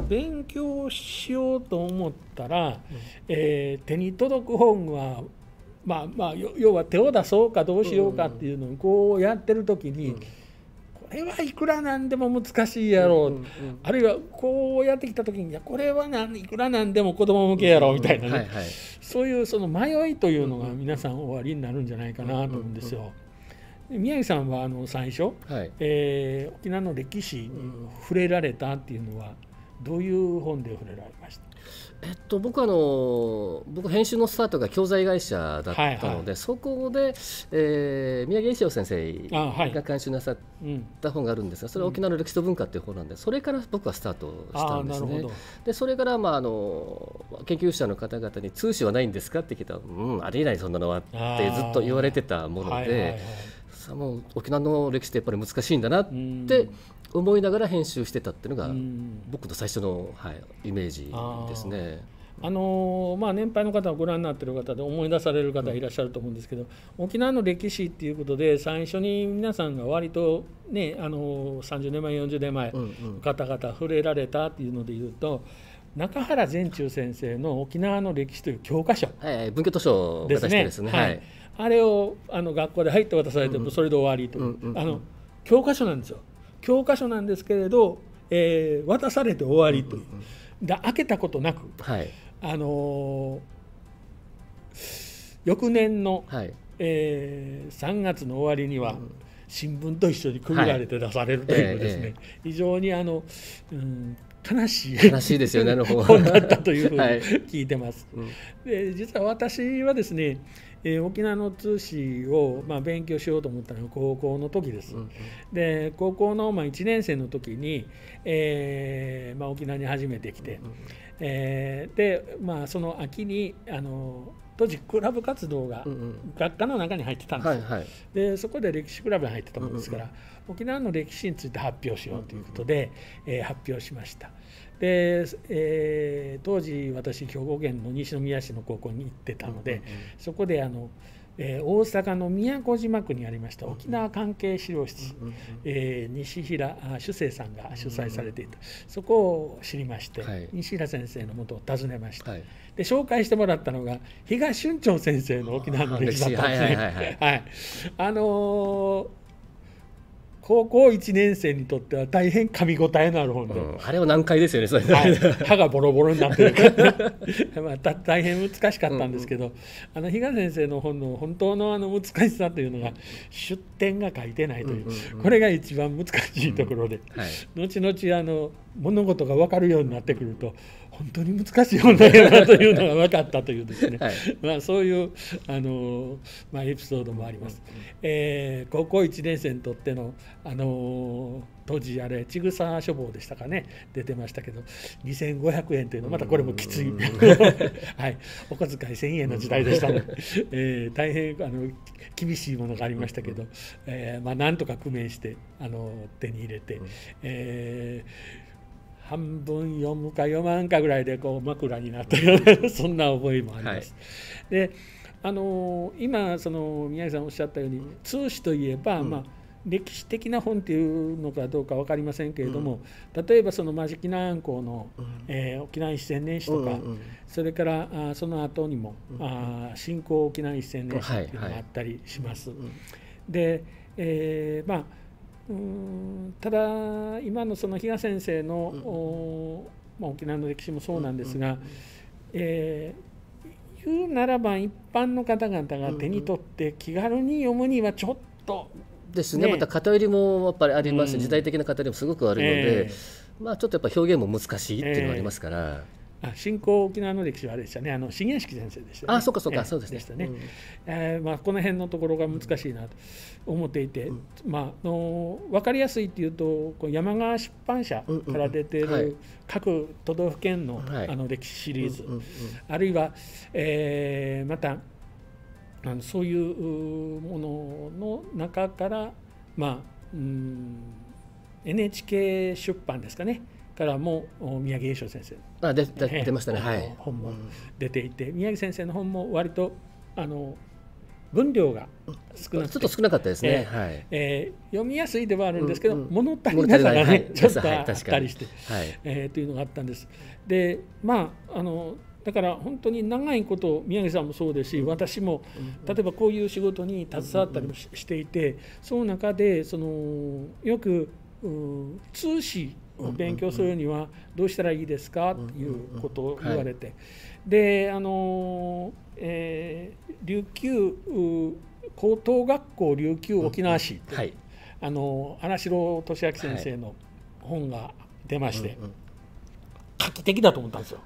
勉強しようと思ったら、手に届く本は要は手を出そうかどうしようかっていうのをこうやってる時に、これはいくらなんでも難しいやろう、あるいはこうやってきた時にこれはいくらなんでも子供向けやろうみたいなね、そういうその迷いというのが皆さんおありになるんじゃないかなと思うんですよ。宮城さんは最初、沖縄の歴史に触れられたっていうのはどういう本で触れられました？僕編集のスタートが教材会社だったので、そこで、宮城栄翔先生が監修なさった本があるんですが、それは沖縄の歴史と文化っていう本なんで、それから僕はスタートしたんですね。でそれから、研究者の方々に通史はないんですかって聞いたら、ありえないそんなのはってずっと言われてたもので、もう沖縄の歴史ってやっぱり難しいんだなって思いながら編集してたっていうのが僕の最初の、イメージですね。年配の方をご覧になっている方で思い出される方いらっしゃると思うんですけど、沖縄の歴史っていうことで最初に皆さんが割とね30年前40年前の方々触れられたっていうのでいうと、中原善中先生の沖縄の歴史という教科書、文教図書が出してですね、あれを学校で入って渡されてもそれで終わりという、教科書なんですよ。教科書なんですけれど、渡されて終わりという、開けたことなく、翌年の、3月の終わりには新聞と一緒に区切られて出されるというですね、非常に悲しいですよね、本だったというふうに聞いてます。で実は私はですね、沖縄の通史を勉強しようと思ったのが高校の時です。で高校の1年生の時に、沖縄に初めて来て、でその秋に当時クラブ活動が学科の中に入ってたんですよ。でそこで歴史クラブに入ってたもんですから、沖縄の歴史について発表しようということで、発表しました。で、当時私兵庫県の西宮市の高校に行ってたので、そこで大阪の宮古島区にありました沖縄関係資料室、西平主生さんが主催されていた、そこを知りまして、西平先生のもとを訪ねました。で紹介してもらったのが東春長先生の沖縄の歴史だったんですね。高校1年生にとっては大変噛み応えのある本で、あれは難解ですよね、それ歯がボロボロになってるから大変難しかったんですけど、比嘉先生の本の本当の難しさというのが出典が書いてないという、これが一番難しいところで、後々物事が分かるようになってくると本当に難しい本だよなというのが分かったというですね、そういうエピソードもあります。高校1年生にとっての当時ちぐさ書房でしたかね、出てましたけど2500円というのはまたこれもきつい、お小遣い1000円の時代でしたので、大変厳しいものがありましたけど、なんとか工面して手に入れて、半分読むか読まんかぐらいで枕になったようなそんな覚えもあります。で今宮城さんおっしゃったように通史といえば、歴史的な本っていうのかどうか分かりませんけれども、例えばその間敷菜安公の、沖縄一千年史とか、それからその後にも新興沖縄一千年史っていうのがあったりします。でただ今のその比嘉先生の、沖縄の歴史もそうなんですが、言うならば一般の方々が手に取って気軽に読むにはちょっとですね。また偏りもやっぱりあります、時代的な偏りもすごくあるので、まあちょっとやっぱ表現も難しいっていうのがありますから。新興沖縄の歴史はあれでしたね、重式先生でしたね。あ、そうかそうか、そうですね。でしたね。まあこの辺のところが難しいなと思っていて、まあ分かりやすいっていうと、山川出版社から出ている各都道府県の歴史シリーズ、あるいはまたそういうものの中からまあNHK 出版ですかね。からも宮城栄翔先生出ましたね、はい、本も出ていて、宮城先生の本も割と分量が少なくてちょっと少なかったですね、読みやすいではあるんですけど、物足りなさがねちょっとあったりしてというのがあったんです。でまあだから本当に長いこと宮城さんもそうですし、私も例えばこういう仕事に携わったりもしていて、その中でよく通史を勉強するにはどうしたらいいですかということを言われて、で琉球高等学校琉球沖縄史って荒城俊明先生の本が出まして、画期的だと思ったんですよ。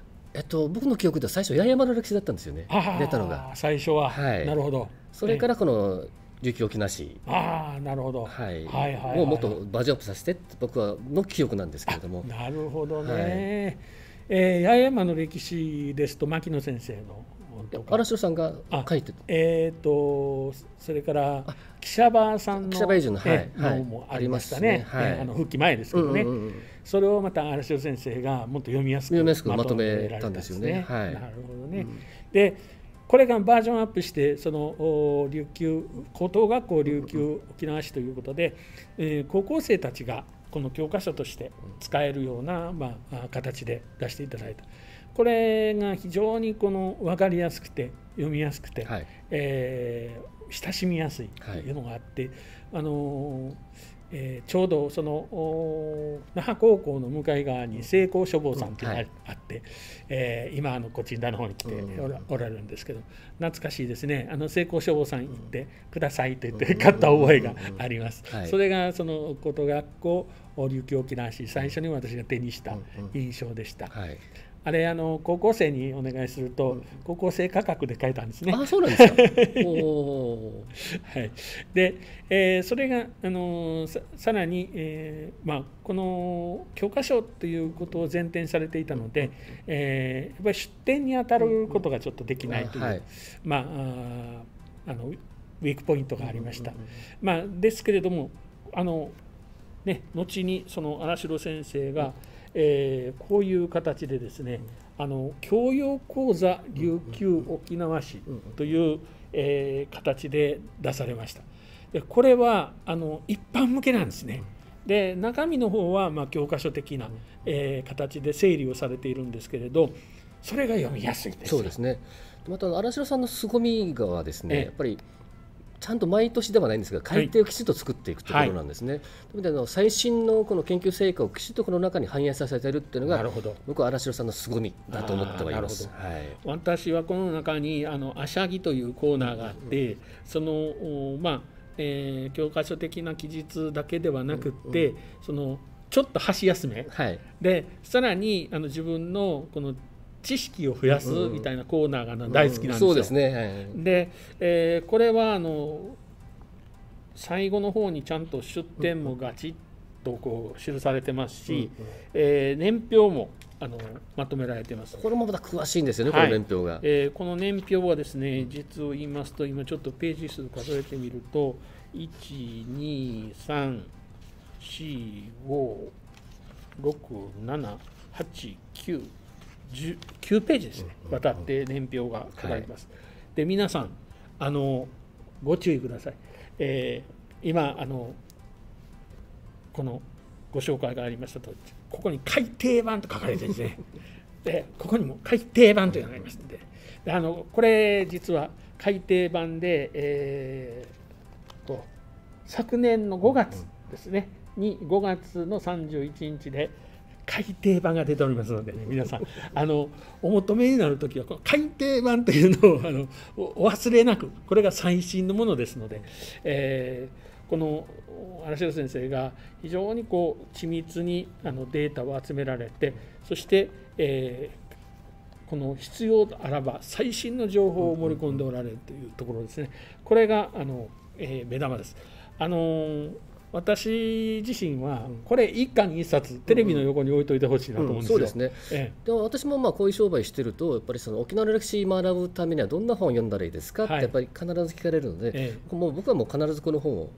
僕の記憶では最初八重山の歴史だったんですよね、出たのが最初は、なるほど。それからこの琉球沖縄史、なるほど、もうもっとバージョンアップさせてって僕はの記憶なんですけれども。なるほどね。八重山の歴史ですと牧野先生の荒城さんが書いてそれから記者場さんの本もありましたね。復帰前ですけどね、それをまた荒城先生がもっと読みやすくまとめたんですよね。なるほどね。でこれがバージョンアップして琉球高等学校琉球沖縄史ということで、高校生たちがこの教科書として使えるような、形で出していただいた。これが非常に分かりやすくて読みやすくて、親しみやすいというのがあって、ちょうど那覇高校の向かい側に聖光書房さんというのがあって、今こちらの方に来ておられるんですけど、懐かしいですね。聖光書房さん行ってくださいと言って買った覚えがあります。それが高等学校琉球沖縄史、最初に私が手にした印象でした。あれ高校生にお願いすると、高校生価格で買えたんですね。そうなんですか。で、それがさらに、この教科書ということを前提にされていたので、やっぱり出典に当たることがちょっとできないという、ウィークポイントがありました。ですけれども後に荒城先生がこういう形でですね、教養講座琉球沖縄史という、形で出されました。でこれは一般向けなんですね。で中身の方は教科書的な、形で整理をされているんですけれど、それが読みやすいです。そうですね。また荒城さんの凄みがですね、やっぱりちゃんと毎年ではないんですが改訂をきちっと作っていくところなんですね。最新のこの研究成果をきちっとこの中に反映させているっていうのが僕は荒城さんの凄みだと思ってはいます。私はこの中にあしゃぎというコーナーがあって、教科書的な記述だけではなくってちょっと箸休め、でさらに自分のこの知識を増やすみたいなコーナーが大好きなんですよ。そうですね。で、これは最後の方にちゃんと出典もガチッと記されてますし、年表もまとめられています。これもまた詳しいんですよね、この年表が。この年表はですね、実を言いますと、今ちょっとページ数数えてみると1、2、3、4、5、6、7、8、9ページですね、渡って年表が書かれます。で皆さんご注意ください。今このご紹介がありましたとおり、ここに改訂版と書かれてるんですね。でここにも改訂版というのがありますので、これ実は改訂版で、昨年の5月ですねに5月の31日で改訂版が出ておりますので、皆さんお求めになるときはこの改訂版というのをお忘れなく、これが最新のものですので、この荒城先生が非常にこう緻密にデータを集められて、そして、この必要あらば最新の情報を盛り込んでおられるというところですね。これが目玉です。私自身はこれ一家に一冊テレビの横に置いといてほしいなと思うんですよ。そうですね。でも私もこういう商売してるとやっぱりその沖縄の歴史学ぶためにはどんな本を読んだらいいですかってやっぱり必ず聞かれるので、もう僕はもう必ずこの本を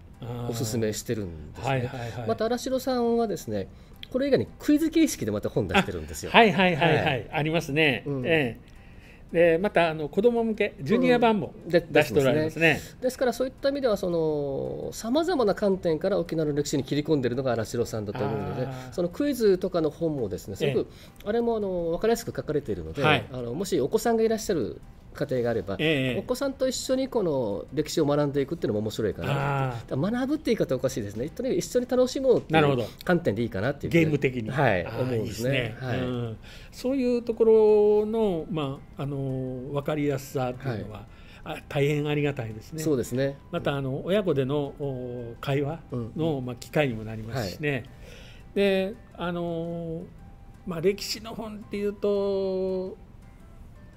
おすすめしてるんですね。また荒城さんはですね、これ以外にクイズ形式でまた本出してるんですよ。はいはいはいはい、ありますね。でまた子ども向けジュニア版も出しておられますね。ですからそういった意味ではさまざまな観点から沖縄の歴史に切り込んでいるのが荒城さんだと思うので、そのクイズとかの本もですね、すごくあれも分かりやすく書かれているので、もしお子さんがいらっしゃる家庭があれば、お子さんと一緒にこの歴史を学んでいくっていうのも面白いかなと。学ぶって言い方はおかしいですね。一緒に楽しもうっていう観点でいいかなっていうゲーム的に、思うんですね。そういうところの、分かりやすさというのは、大変ありがたいですね。そうですね。また親子での会話の、機会にもなりますしね。で歴史の本っていうと、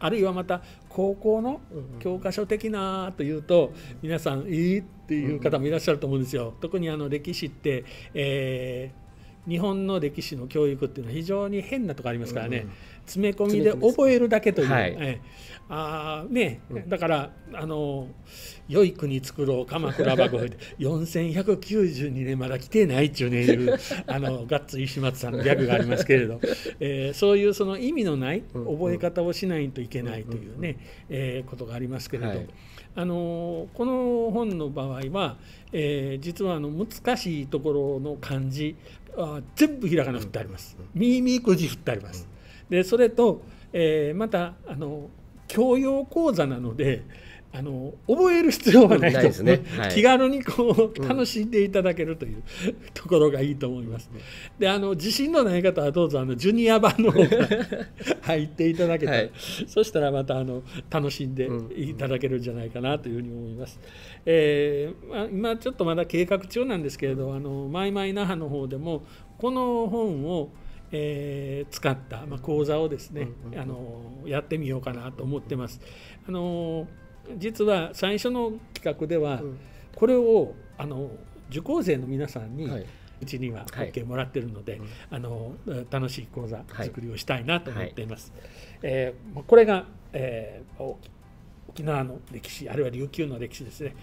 あるいはまた高校の教科書的なというと、皆さんっていう方もいらっしゃると思うんですよ。特に歴史って、日本の歴史の教育っていうのは非常に変なところありますからね、詰め込みで覚えるだけという、だから良い国作ろう鎌倉幕府で4192年まだ来てないっちゅうねいうガッツ石松さんのギャグがありますけれど、そういうその意味のない覚え方をしないといけないというねことがありますけれど、この本の場合は、実は難しいところの漢字全部ひらがな振ってあります。みーくじ振ってあります。でそれと、また教養講座なので覚える必要はないとですね、気軽にこう楽しんでいただけるというところがいいと思います。で自信のない方はどうぞジュニア版の方から入っていただけたら、そしたらまた楽しんでいただけるんじゃないかなというふうに思います。今ちょっとまだ計画中なんですけれど、マイマイ那覇の方でもこの本を使った講座をですねやってみようかなと思ってます。実は最初の企画ではこれを受講生の皆さんにうちには OK もらっているので、楽しい講座作りをしたいなと思っています。これが沖縄の歴史、あるいは琉球の歴史ですね。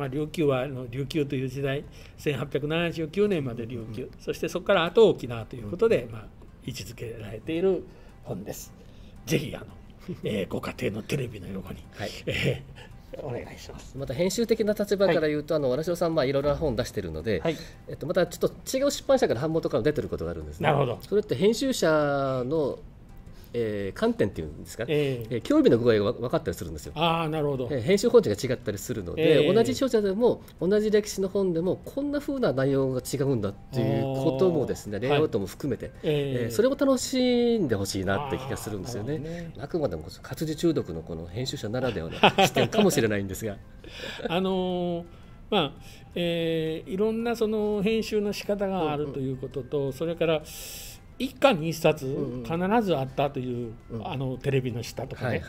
琉球は琉球という時代、1879年まで琉球、そしてそこからあと沖縄ということで、位置づけられている本です。ぜひご家庭のテレビの横に、お願いします。また編集的な立場から言うと、荒城さんいろいろな本を出しているので、またちょっと違う出版社から版元から出てることがあるんですね。なるほど。それって編集者の観点っていうんですか、興味の具合が分かったりするんですよ。なるほど。編集本値が違ったりするので、同じ著者でも同じ歴史の本でもこんな風な内容が違うんだっていうこともですね、レイアウトも含めて、それを楽しんでほしいなって気がするんですよね。あくまでも活字中毒のこの編集者ならではの視点かもしれないんですがいろんなその編集の仕方があるということと、それから一家に一冊必ずあったという、テレビの下とかね、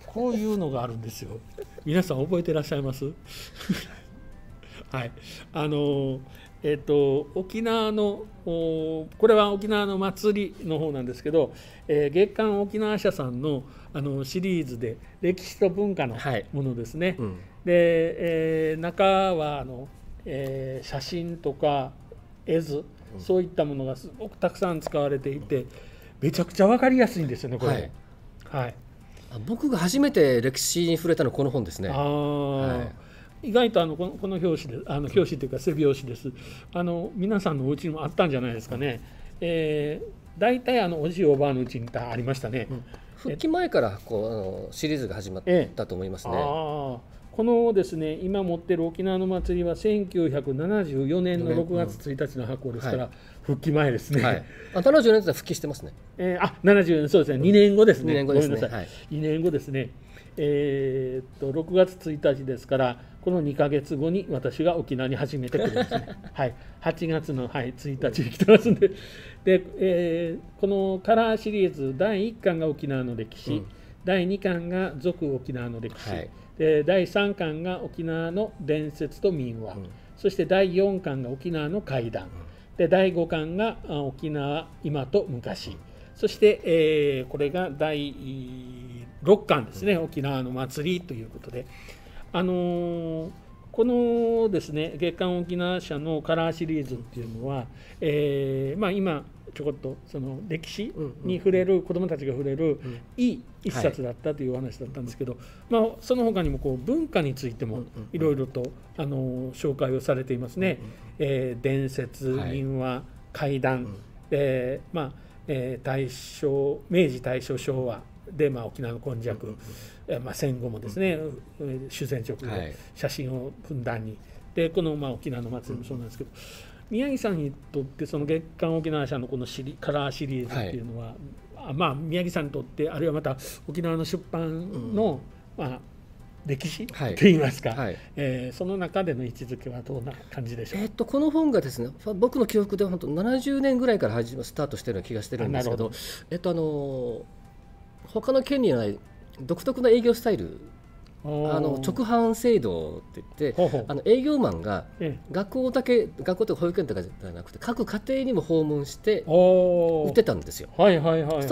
こういうのがあるんですよ。皆さん覚えていらっしゃいます？はい、沖縄のこれは沖縄の祭りの方なんですけど、月刊沖縄社さんのシリーズで歴史と文化のものですね。で、中は写真とか絵図、そういったものがすごくたくさん使われていて、めちゃくちゃ分かりやすいんですよね、これ。僕が初めて歴史に触れたのはこの本ですね。意外とこの表紙で表紙というか背表紙です。皆さんのお家にもあったんじゃないですかね。大体おじいおばあのうちにありましたね。復帰前からシリーズが始まったと思いますね。このですね、今持っている沖縄の祭りは1974年の6月1日の発行ですから、復帰前ですね。74年って復帰してますね。70年、そうですね、2年後ですね。2年後ですね。2年後ですね。6月1日ですから、この2ヶ月後に私が沖縄に初めて来るんですね。はい、8月の、1日に来てますんで、このカラーシリーズ第1巻が沖縄の歴史、第2巻が続沖縄の歴史、で第3巻が沖縄の伝説と民話、そして第4巻が沖縄の怪談、で第5巻が沖縄今と昔、そして、これが第6巻ですね、沖縄の祭りということで、このですね月刊沖縄社のカラーシリーズっていうのは、今ちょこっとその歴史に触れる子どもたちが触れるいい一冊だったというお話だったんですけど、その他にもこう文化についてもいろいろと紹介をされていますね。伝説、民話、怪談、大正、明治、大正、昭和で、沖縄の今昔、戦後もですね、修繕直で写真をふんだんに、でこの沖縄の祭りもそうなんですけど、宮城さんにとってその月刊沖縄社のこのカラーシリーズっていうのは、宮城さんにとって、あるいはまた沖縄の出版の、歴史といいますか、その中での位置づけはどんな感じでしょう。この本がですね、僕の記憶では本当70年ぐらいからスタートしているような気がしてるんですけど、他の県にはない独特な営業スタイル、直販制度って言って、営業マンが学校とか保育園とかじゃなくて各家庭にも訪問して売ってたんですよ。それ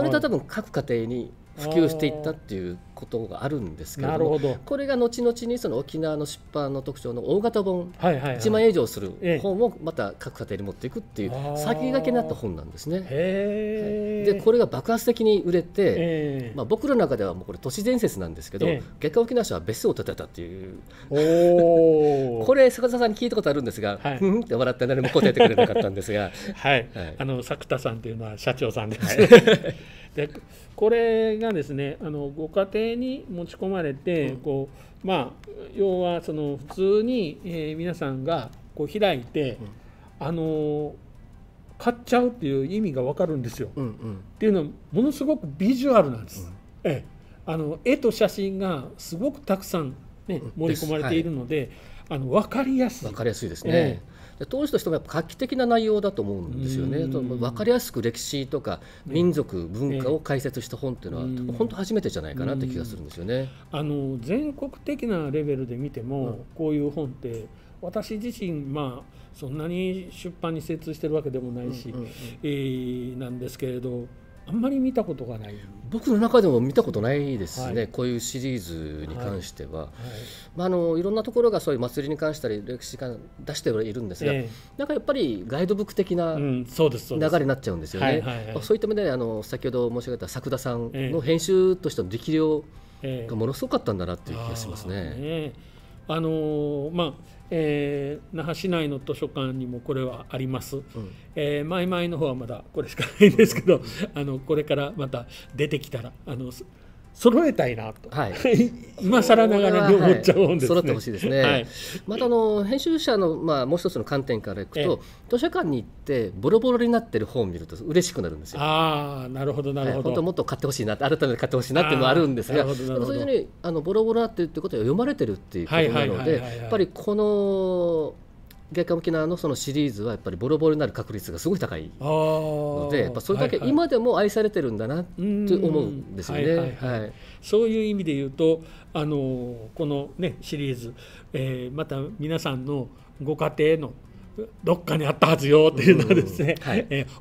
が多分各家庭に普及していったっていうことがあるんですけれども、これが後々にその沖縄の出版の特徴の大型本、1万円以上する本をまた各家庭に持っていくっていう先駆けになった本なんですね。でこれが爆発的に売れて、僕らの中ではもうこれ都市伝説なんですけど、月刊沖縄社は別荘を建てたっていうこれ坂田さんに聞いたことあるんですが、ふんって笑って何も答えてくれなかったんですが、作田さんというのは社長さんです。でこれがですね、ご家庭に持ち込まれて、要はその普通に、皆さんがこう開いて、買っちゃうっていう意味が分かるんですよ。っていうのはものすごくビジュアルなんです。絵と写真がすごくたくさん、盛り込まれているので、分かりやすい。分かりやすいですね。当時としてもやっぱ画期的な内容だと思うんですよね。分かりやすく歴史とか民族、文化を解説した本っていうのは本当初めてじゃないかなって気がするんですよね。全国的なレベルで見ても、こういう本って私自身そんなに出版に精通してるわけでもないし、なんですけれど、あんまり見たことがない。僕の中でも見たことないですね、こういうシリーズに関しては。いろんなところがそういう祭りに関したり歴史観出してはいるんですが、なんかやっぱりガイドブック的な流れになっちゃうんですよね。そういった意味で先ほど申し上げた作田さんの編集としての力量がものすごかったんだなっていう気がしますね。那覇市内の図書館にもこれはあります。マイマイの方はまだこれしかないんですけど、これからまた出てきたら揃えたいなと、今更ながらに思っちゃうんですね。揃ってほしいですね。また編集者のもう一つの観点からいくと、図書館に行ってボロボロになってる本を見ると嬉しくなるんですよ。なるほどなるほど。本当もっと買ってほしいな、改めて買ってほしいなっていうのもあるんですが、そういうふうにボロボロになってるってことは読まれてるっていうことなので、やっぱりこの月刊沖縄のそのシリーズはやっぱりボロボロになる確率がすごい高いので、やっぱそれだけ今でも愛されてるんだなって思うんですよね。そういう意味で言うとこのシリーズ、また皆さんのご家庭のどっかにあったはずよっていうのはですね、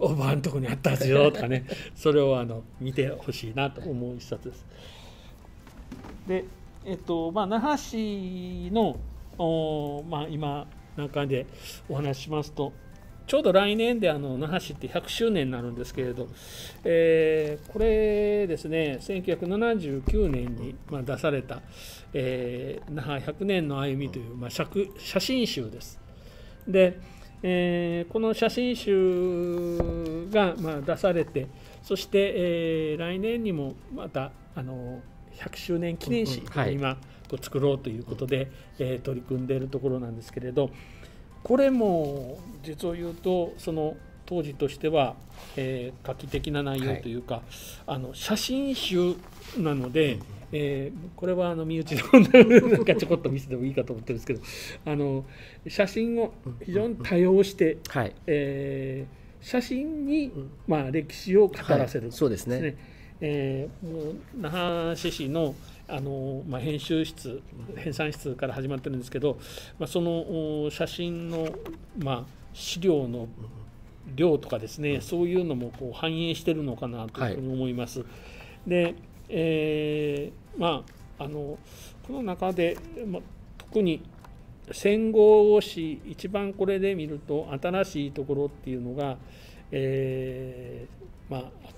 おばあのとこにあったはずよとかね、それを見てほしいなと思う一冊です。で、那覇市の今中でお話ししますと、ちょうど来年で那覇市って100周年になるんですけれど、これですね、1979年に出された那覇100年の歩みという写真集です。で、この写真集が出されて、そして、来年にもまた100周年記念誌を今作ろうということで、取り組んでいるところなんですけれど、これも実を言うとその当時としては、画期的な内容というか、写真集なので、これは身内のなんかちょこっと見せてもいいかと思ってるんですけど、写真を非常に多用して、はい、写真に、歴史を語らせる、はい、そうですね。もう那覇市の編集室、編纂室から始まってるんですけど、その写真の、資料の量とかですね、そういうのもこう反映してるのかなというふうに思います。はい、で、この中で、特に戦後史、一番これで見ると新しいところっていうのが、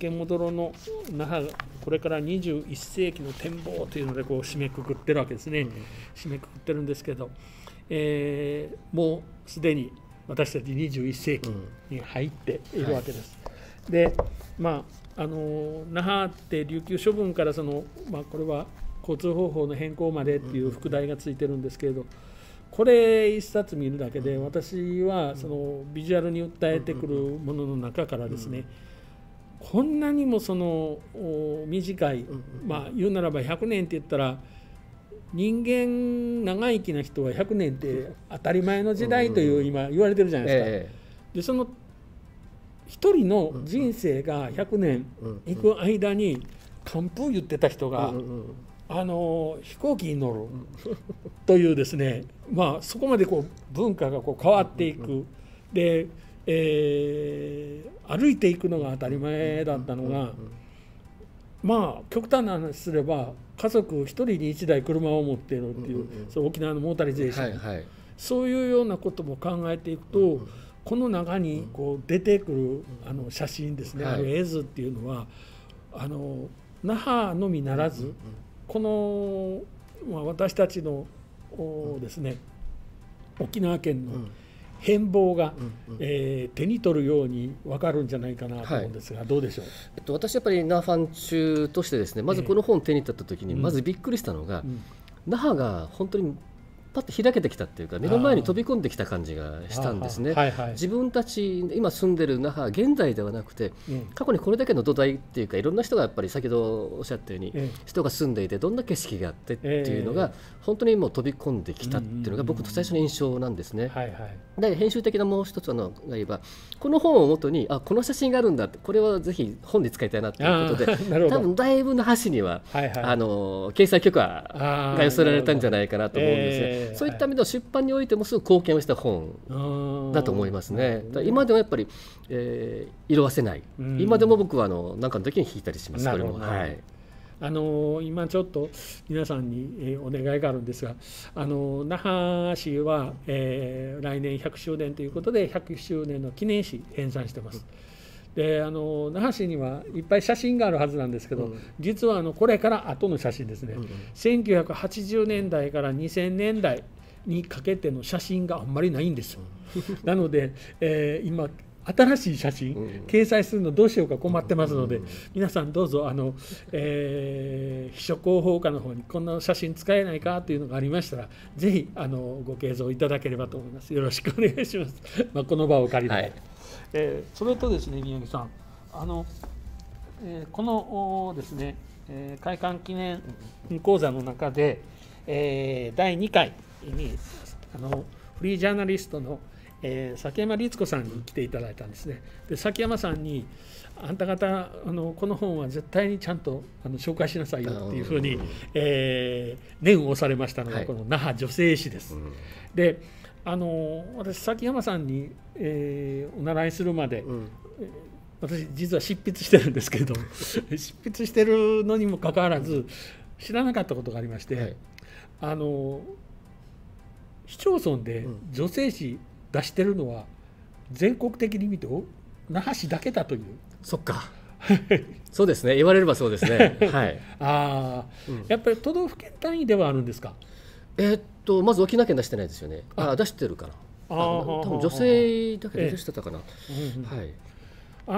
明戻の那覇、これから21世紀の展望というのでこう締めくくってるわけですね。締めくくってるんですけど、もうすでに私たち21世紀に入っているわけです。で、那覇って琉球処分からこれは交通方法の変更までっていう副題がついてるんですけれど、これ一冊見るだけで私はそのビジュアルに訴えてくるものの中からですね、こんなにも短い、言うならば100年って言ったら、人間長生きな人は100年って当たり前の時代という今言われてるじゃないですか。でその一人の人生が100年いく間に寒風言ってた人が飛行機に乗るというですね、そこまでこう文化がこう変わっていく。で、歩いていくのが当たり前だったのが、極端な話すれば家族一人に一台車を持っているっていう、そう沖縄のモータリゼーション、そういうようなことも考えていくと、この中にこう出てくる写真ですね、絵図っていうのは那覇のみならず、この、私たちのですね、沖縄県の変貌が、手に取るように分かるんじゃないかなと思うんですが、どうでしょう。私やっぱり那覇ファン中としてですね、まずこの本を手に取った時にまずびっくりしたのが、那覇が本当にパッと開けてきたっていうか、目の前に飛び込んできた感じがしたんですね。自分たち今住んでる那覇、現代ではなくて、過去にこれだけの土台っていうか、いろんな人がやっぱり先ほどおっしゃったように、人が住んでいてどんな景色があってっていうのが本当にもう飛び込んできたっていうのが僕の最初の印象なんですね。で編集的なもう一つが言えば、この本をもとにこの写真があるんだって、これはぜひ本で使いたいなということで、多分だいぶ那覇市には掲載許可が寄せられたんじゃないかなと思うんですね。そういった意味では出版においてもすごく貢献をした本だと思いますね。今でもやっぱり、色あせない、今でも僕は何かの時に弾いたりします。これも今ちょっと皆さんにお願いがあるんですが、那覇市は、来年100周年ということで100周年の記念誌編纂してます。で那覇市にはいっぱい写真があるはずなんですけど、実はこれから後の写真ですね、1980年代から2000年代にかけての写真があんまりないんですよ。なので、今新しい写真掲載するのどうしようか困ってますので、皆さんどうぞ秘書広報課の方にこんな写真使えないかというのがありましたら、ぜひご継続いただければと思います。よろしくお願いします。この場を借りて、それとですね、宮城さん、このですね、開館記念講座の中で、第2回にフリージャーナリストの崎山律子さんに来ていただいたんですね。で崎山さんに、あんた方この本は絶対にちゃんと紹介しなさいよっていうふうに、念を押されましたのが、この那覇女性誌です。で私崎山さんに、お習いするまで、私実は執筆してるんですけれど執筆してるのにもかかわらず知らなかったことがありまして、市町村で女性誌出してるのは全国的に見て那覇市だけだという。そっかそうですね、言われればそうですね。やっぱり都道府県単位ではあるんですか。まず沖縄県出してないですよね。出してるかな。多分女性だけで出してたかな。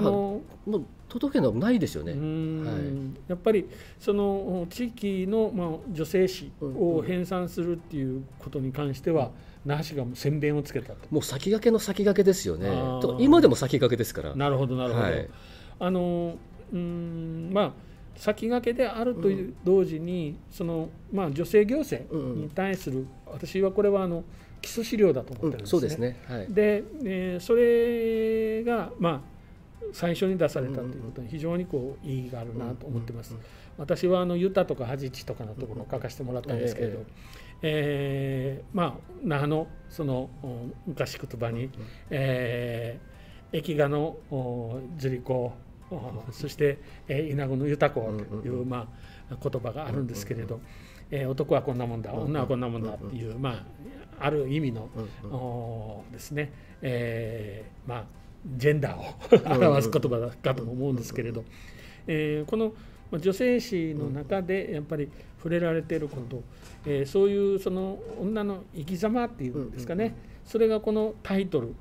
もう都道府県ではないですよね。やっぱりその地域の女性誌を編纂するっていうことに関しては、那覇市が先鞭をつけたと。もう先駆けの先駆けですよね。今でも先駆けですから。なるほどなるほど。先駆けであるという同時にその、女性行政に対する、私はこれは基礎資料だと思ってるんですね。そうですね、はい、で、それが最初に出されたということに非常に意義があるなと思ってます。私はユタとかハジチとかのところを書かせてもらったんですけれど、那覇のその昔言葉に疫牙のずり子、そして稲子の豊子という言葉があるんですけれど、男はこんなもんだ、女はこんなもんだっていうある意味のですね、ジェンダーを表す言葉だかと思うんですけれど、この女性誌の中でやっぱり触れられていること、そういうその女の生き様っていうんですかね、それがこのタイトル、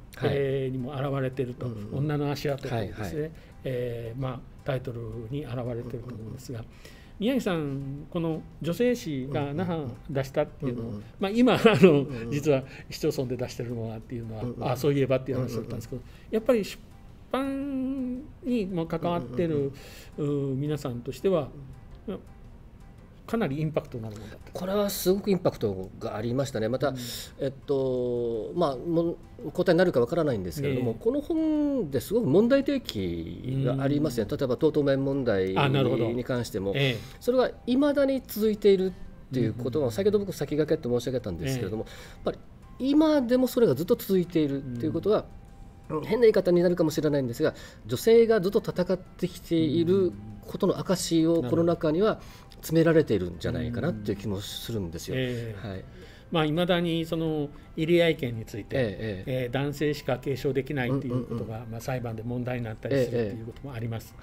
にも表れていると、女の足跡というですね、タイトルに表れていると思うんですが、宮城さん、この女性誌が那覇出したっていうのを、今実は市町村で出してるのはっていうのは、そういえばっていう話だったんですけど、やっぱり出版にも関わってる皆さんとしてはかなりインパクトのあるものだった。これはすごくインパクトがありましたね。また、答えになるかわからないんですけれども、この本ですごく問題提起がありますね。例えば東東面問題に関しても、それがいまだに続いているっていうことを先ほど僕先駆けと申し上げたんですけれども、やっぱり今でもそれがずっと続いているっていうことは、変な言い方になるかもしれないんですが、女性がずっと戦ってきていることの証をこの中には詰められているんじゃないかなっていう気もするんですよ。未だにその入合権について、男性しか継承できないということが、裁判で問題になったりするということもあります。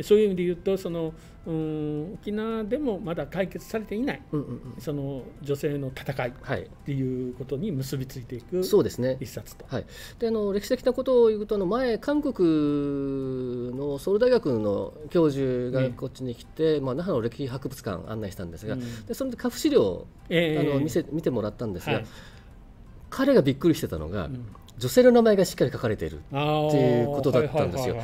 そういう意味で言うと、その沖縄でもまだ解決されていない、その女性の戦いっていうことに結びついていく一冊と。で歴史的なことを言うと、前韓国のソウル大学の教授がこっちに来て、那覇の歴史博物館案内したんですが、でそれで過付資料を見てもらったんですが、彼がびっくりしてたのが、女性の名前がしっかり書かれているっていうことだったんですよ。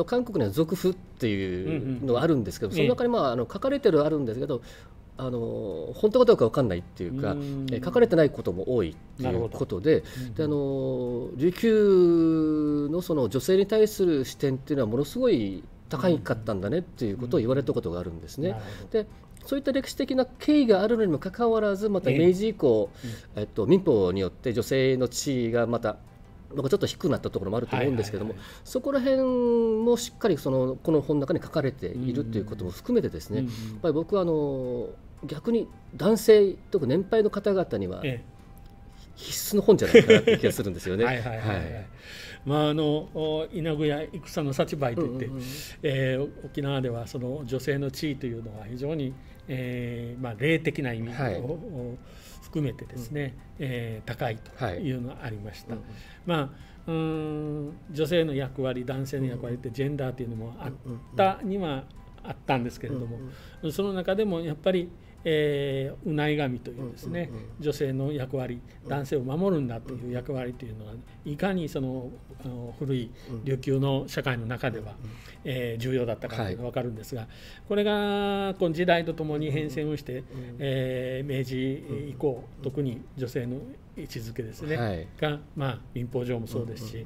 韓国には族譜っていうのがあるんですけど、その中に書かれてるあるんですけど、本当かどうか分かんないっていうか、書かれてないことも多いっていうことで、琉球のその女性に対する視点っていうのはものすごい高かったんだねっていうことを言われたことがあるんですね。でそういった歴史的な経緯があるのにもかかわらず、また明治以降、民法によって女性の地位がまたちょっと低くなったところもあると思うんですけども、そこら辺もしっかりこの本の中に書かれているということも含めてですね、やっぱり僕は逆に男性特に年配の方々には必須の本じゃないかなという気がするんですよね。稲具や戦の幸梅といって、沖縄ではその女性の地位というのは非常に、霊的な意味を含めてですね、高いというのがありました。女性の役割、男性の役割ってジェンダーというのもあったにはあったんですけれども、その中でもやっぱりうない神というですね、女性の役割、男性を守るんだという役割というのはいかにその古い琉球の社会の中では重要だったかというのが分かるんですが、これがこの時代とともに変遷をして明治以降、特に女性の位置づけですねが民法上もそうですし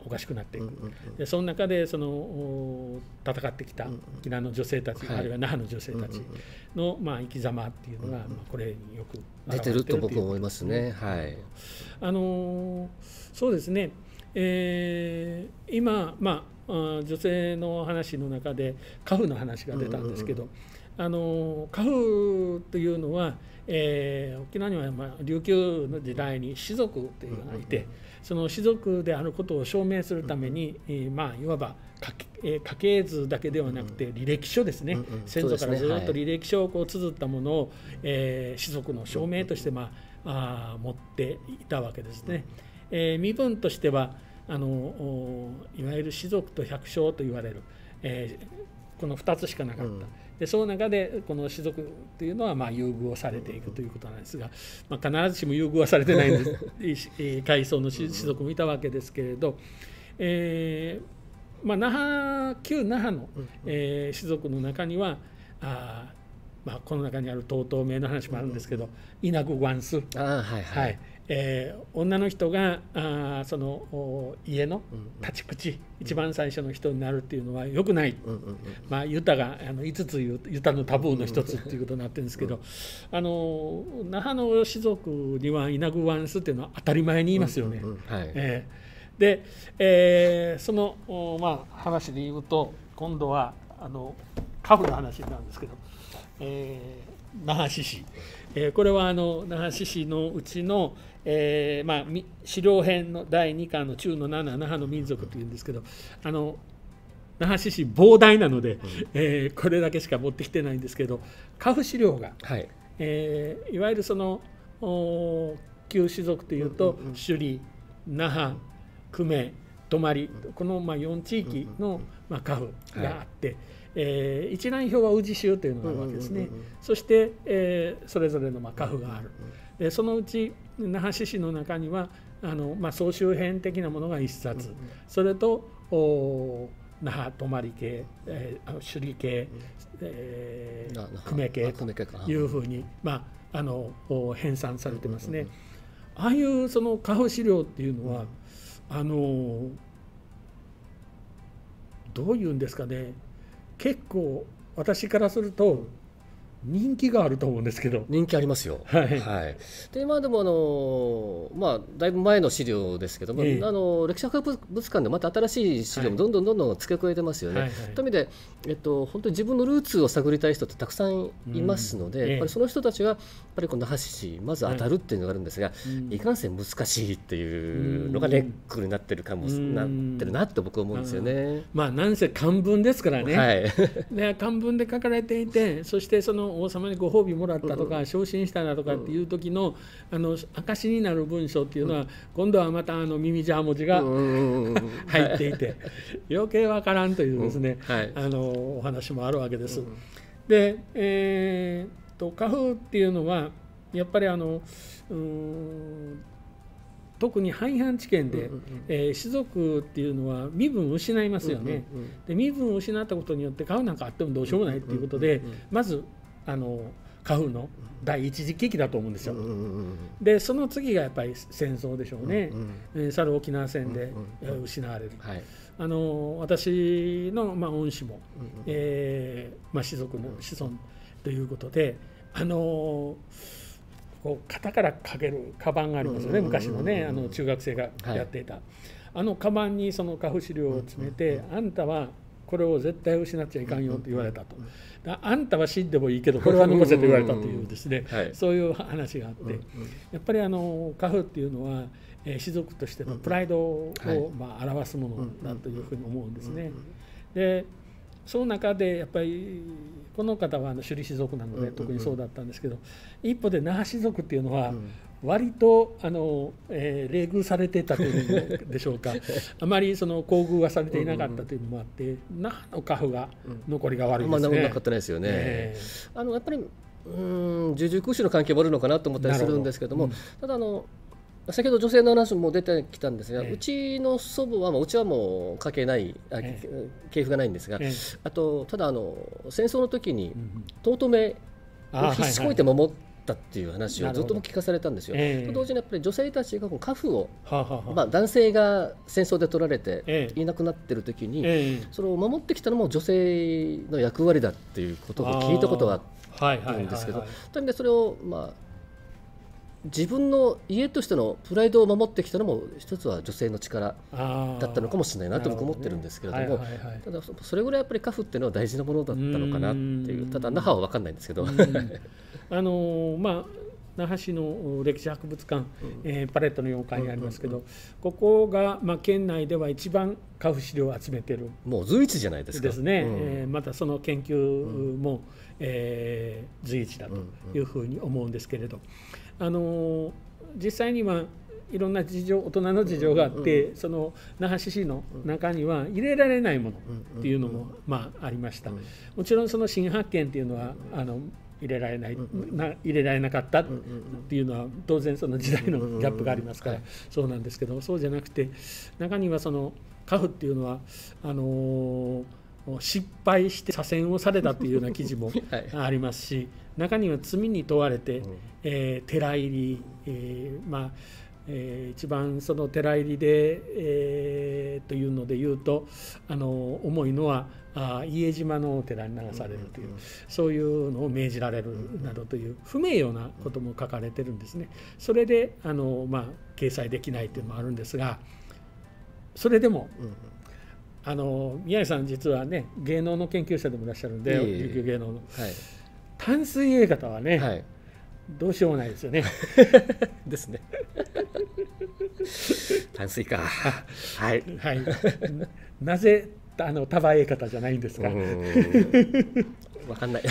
おかしくなっていく。でその中でその戦ってきた沖縄の女性たち、あるいは那覇の女性たちの生き様っていうのがこれによく出てると僕は思いますね。そうですね、今、女性の話の中で家父の話が出たんですけど、家父というのは、沖縄には琉球の時代に士族というのがいて、その士族であることを証明するために、いわば家系図だけではなくて履歴書ですね、先祖からずっと履歴書を綴ったものを、士族の証明として持っていたわけですね。身分としてはいわゆる士族と百姓と言われる、この2つしかなかった。でその中でこの士族というのは優遇をされていくということなんですが、必ずしも優遇はされてないんです階層の士族もいたわけですけれど、旧那覇の、氏族の中にはこの中にあるとうとう名の話もあるんですけど、イナグワンス、女の人がその家の立ち口、一番最初の人になるっていうのは良くない、ユタが5つユタのタブーの一つっていうことになってるんですけど、那覇の氏族にはイナグワンスっていうのは当たり前に言いますよね。で、その話で言うと、今度はカフの話なんですけど、那覇獅子、これは那覇獅子のうちの資料編の第2巻の中の7、那覇の民族というんですけど、那覇獅子膨大なので、これだけしか持ってきてないんですけど、カフ資料が、いわゆるその旧氏族というと、首里、那覇、久米、泊、この4地域のカフがあって、一覧表は宇治州というのがあるわけですね。そして、それぞれのカフがある。そのうち那覇獅子の中には総集編的なものが1冊、それと那覇泊系、首里系、久米系というふうに編纂されてますね。ああいうそのカフ資料っていうのはどういうんですかね、結構私からすると人気があると思うんですけど。人気ありますよ。ででもだいぶ前の資料ですけども、歴史博物館でまた新しい資料もどんどん付け加えてますよね。という意味で、本当に自分のルーツを探りたい人ってたくさんいますので、やっぱりその人たちがやっぱりこの那覇獅子まず当たるっていうのがあるんですが、いかんせん難しいっていうのがネックになってるかもなってるなって僕は思うんですよね。なんせ漢文ですからね。漢文で書かれていて、そしてその王様にご褒美もらったとか昇進したなとかっていう時の証になる文章っていうのは、今度はまた耳じゃ文字が入っていて余計わからんというですね、お話もあるわけです。で、カフっていうのはやっぱり特に廃藩置県で、士族っていうのは身分を失いますよね。で身分を失ったことによってカフなんかあってもどうしようもないっていうことで、まずカフの第一次危機だと思うんですよ。でその次がやっぱり戦争でしょうね。去る沖縄戦で失われる。私の恩師も士族の子孫ということで、こう肩からかけるカバンがありますよね。昔のね中学生がやっていた、カバンにそのカフ資料を詰めて、あんたはこれを絶対失っちゃいかんよと言われたと。あんたは死んでもいいけどこれは残せと言われたというですね、そういう話があって、やっぱりカフっていうのは士族としてのプライドを表すものだというふうに思うんですね。でその中でやっぱりこの方は首里士族なので特にそうだったんですけど、一方で那覇士族っていうのは割と冷遇されてたというのでしょうかあまりその厚遇はされていなかったというのもあって、那覇のカフが残りが悪いですね。なかったですよね。やっぱり重々空襲の関係もあるのかなと思ったりするんですけども、ただ先ほど女性の話も出てきたんですが、うちの祖母はうちはもう家系ない系譜がないんですが、あとただ戦争の時に遠目を必死こいて守ったっていう話をずっと聞かされたんですよ。と同時にやっぱり女性たちが家父を男性が戦争で取られていなくなってる時にそれを守ってきたのも女性の役割だっていうことを聞いたことがあるんですけど、という意味でそれを自分の家としてのプライドを守ってきたのも一つは女性の力だったのかもしれないなと僕は思ってるんですけれども、ただそれぐらいやっぱり家父っていうのは大事なものだったのかなっていう、ただ那覇は分かんないんですけど那覇市の歴史博物館、パレットの4階にありますけど、ここが県内では一番家父資料を集めてるもう随一じゃないですか。ですね。またその研究も随一だというふうに思うんですけれど、実際にはいろんな事情、大人の事情があって、その那覇市の中には入れられないものっていうのもありました。もちろんその新発見っていうのは入れられなかったっていうのは当然その時代のギャップがありますからそうなんですけど、そうじゃなくて中にはそのカフっていうのは失敗して左遷をされたというような記事もありますし、中には罪に問われて、寺入り、一番その寺入りで、というので言うと重いのは伊江島のお寺に流されるという、そういうのを命じられるなどという不名誉なことも書かれてるんですね。それで掲載できないというのもあるんですが、それでも、宮井さん実はね芸能の研究者でもいらっしゃるんで、琉球芸能の、淡水 A 型はね、どうしようもないですよね。ですね。淡水か。はい。なぜタバ A 型じゃないんですか。わかんない。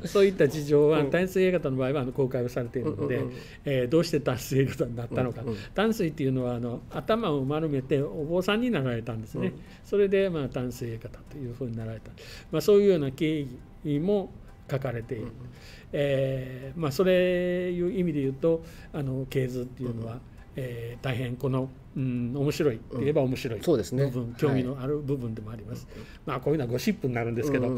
そういった事情は淡水 A 型の場合は公開をされているので、どうして淡水 A 型になったのか。淡水っていうのは頭を丸めてお坊さんになられたんですね。それで淡水 A 型というふうになられた。そういうような経緯も書かれている。それいう意味で言うと系図っていうのは、大変面白いといえば面白い部分、興味のある部分でもあります。こういうのはゴシップになるんですけど、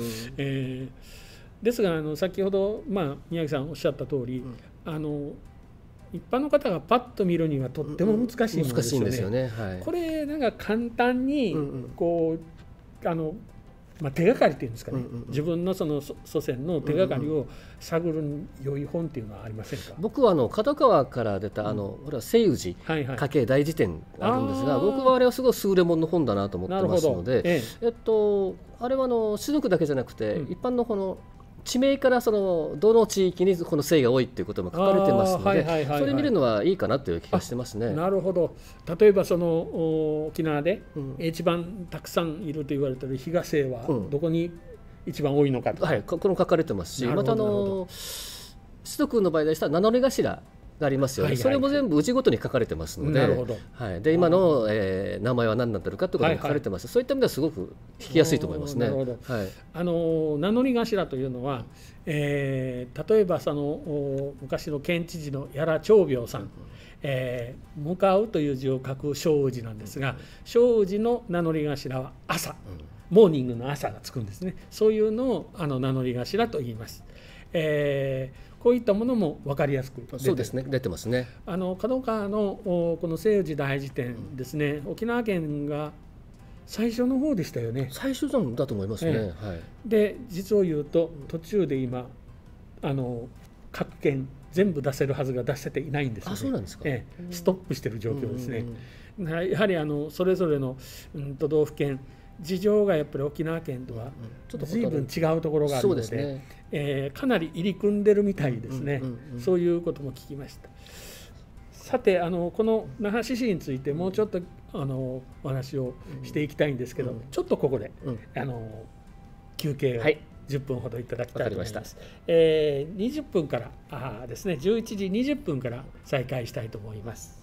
ですが先ほど宮城さんおっしゃった通り、一般の方がパッと見るにはとっても難しいものですよね。これなんか簡単にこう手がかりっていうんですかね、自分のその祖先の手がかりを探る良い本っていうのはありませんか。僕は角川から出たこれは西宇寺家系大辞典があるんですが、僕はあれはすごい優れものの本だなと思ってますので、あれは種族だけじゃなくて、一般のこの地名からどの地域にこの姓が多いっていうことも書かれてますので、それ見るのはいいかなという気がしてますね。なるほど。例えば沖縄で一番たくさんいると言われている比嘉姓はどこに一番多いのかと、これも書かれてますし、また種族の場合でしたら名乗り頭がありますよね。それも全部うちごとに書かれてますので、で今の名前は何なんだろうかということが書かれてます。そういった意味ではすごく聞きやすいと思いますね。名乗り頭というのは、例えば昔の県知事の屋良長病さん、向かうという字を書く正氏なんですが、正氏の名乗り頭は朝、モーニングの朝がつくんですね。そういうのを名乗り頭と言います。こういったものも分かりやすく出てますね。角川のこの西宇寺大辞典ですね、沖縄県が最初の方でしたよね。最初だと思いますね。で実を言うと途中で今各県全部出せるはずが出せていないんですよね。そうなんですか。ストップしている状況ですね。やはりそれぞれの都道府県事情がやっぱり沖縄県とは随分違うところがあるので、かなり入り組んでるみたいですね。そういうことも聞きました。さてこの那覇獅子についてもうちょっとお話をしていきたいんですけど、ちょっとここで休憩を10分ほどいただきたいと思います。20分からですね、11時20分から再開したいと思います。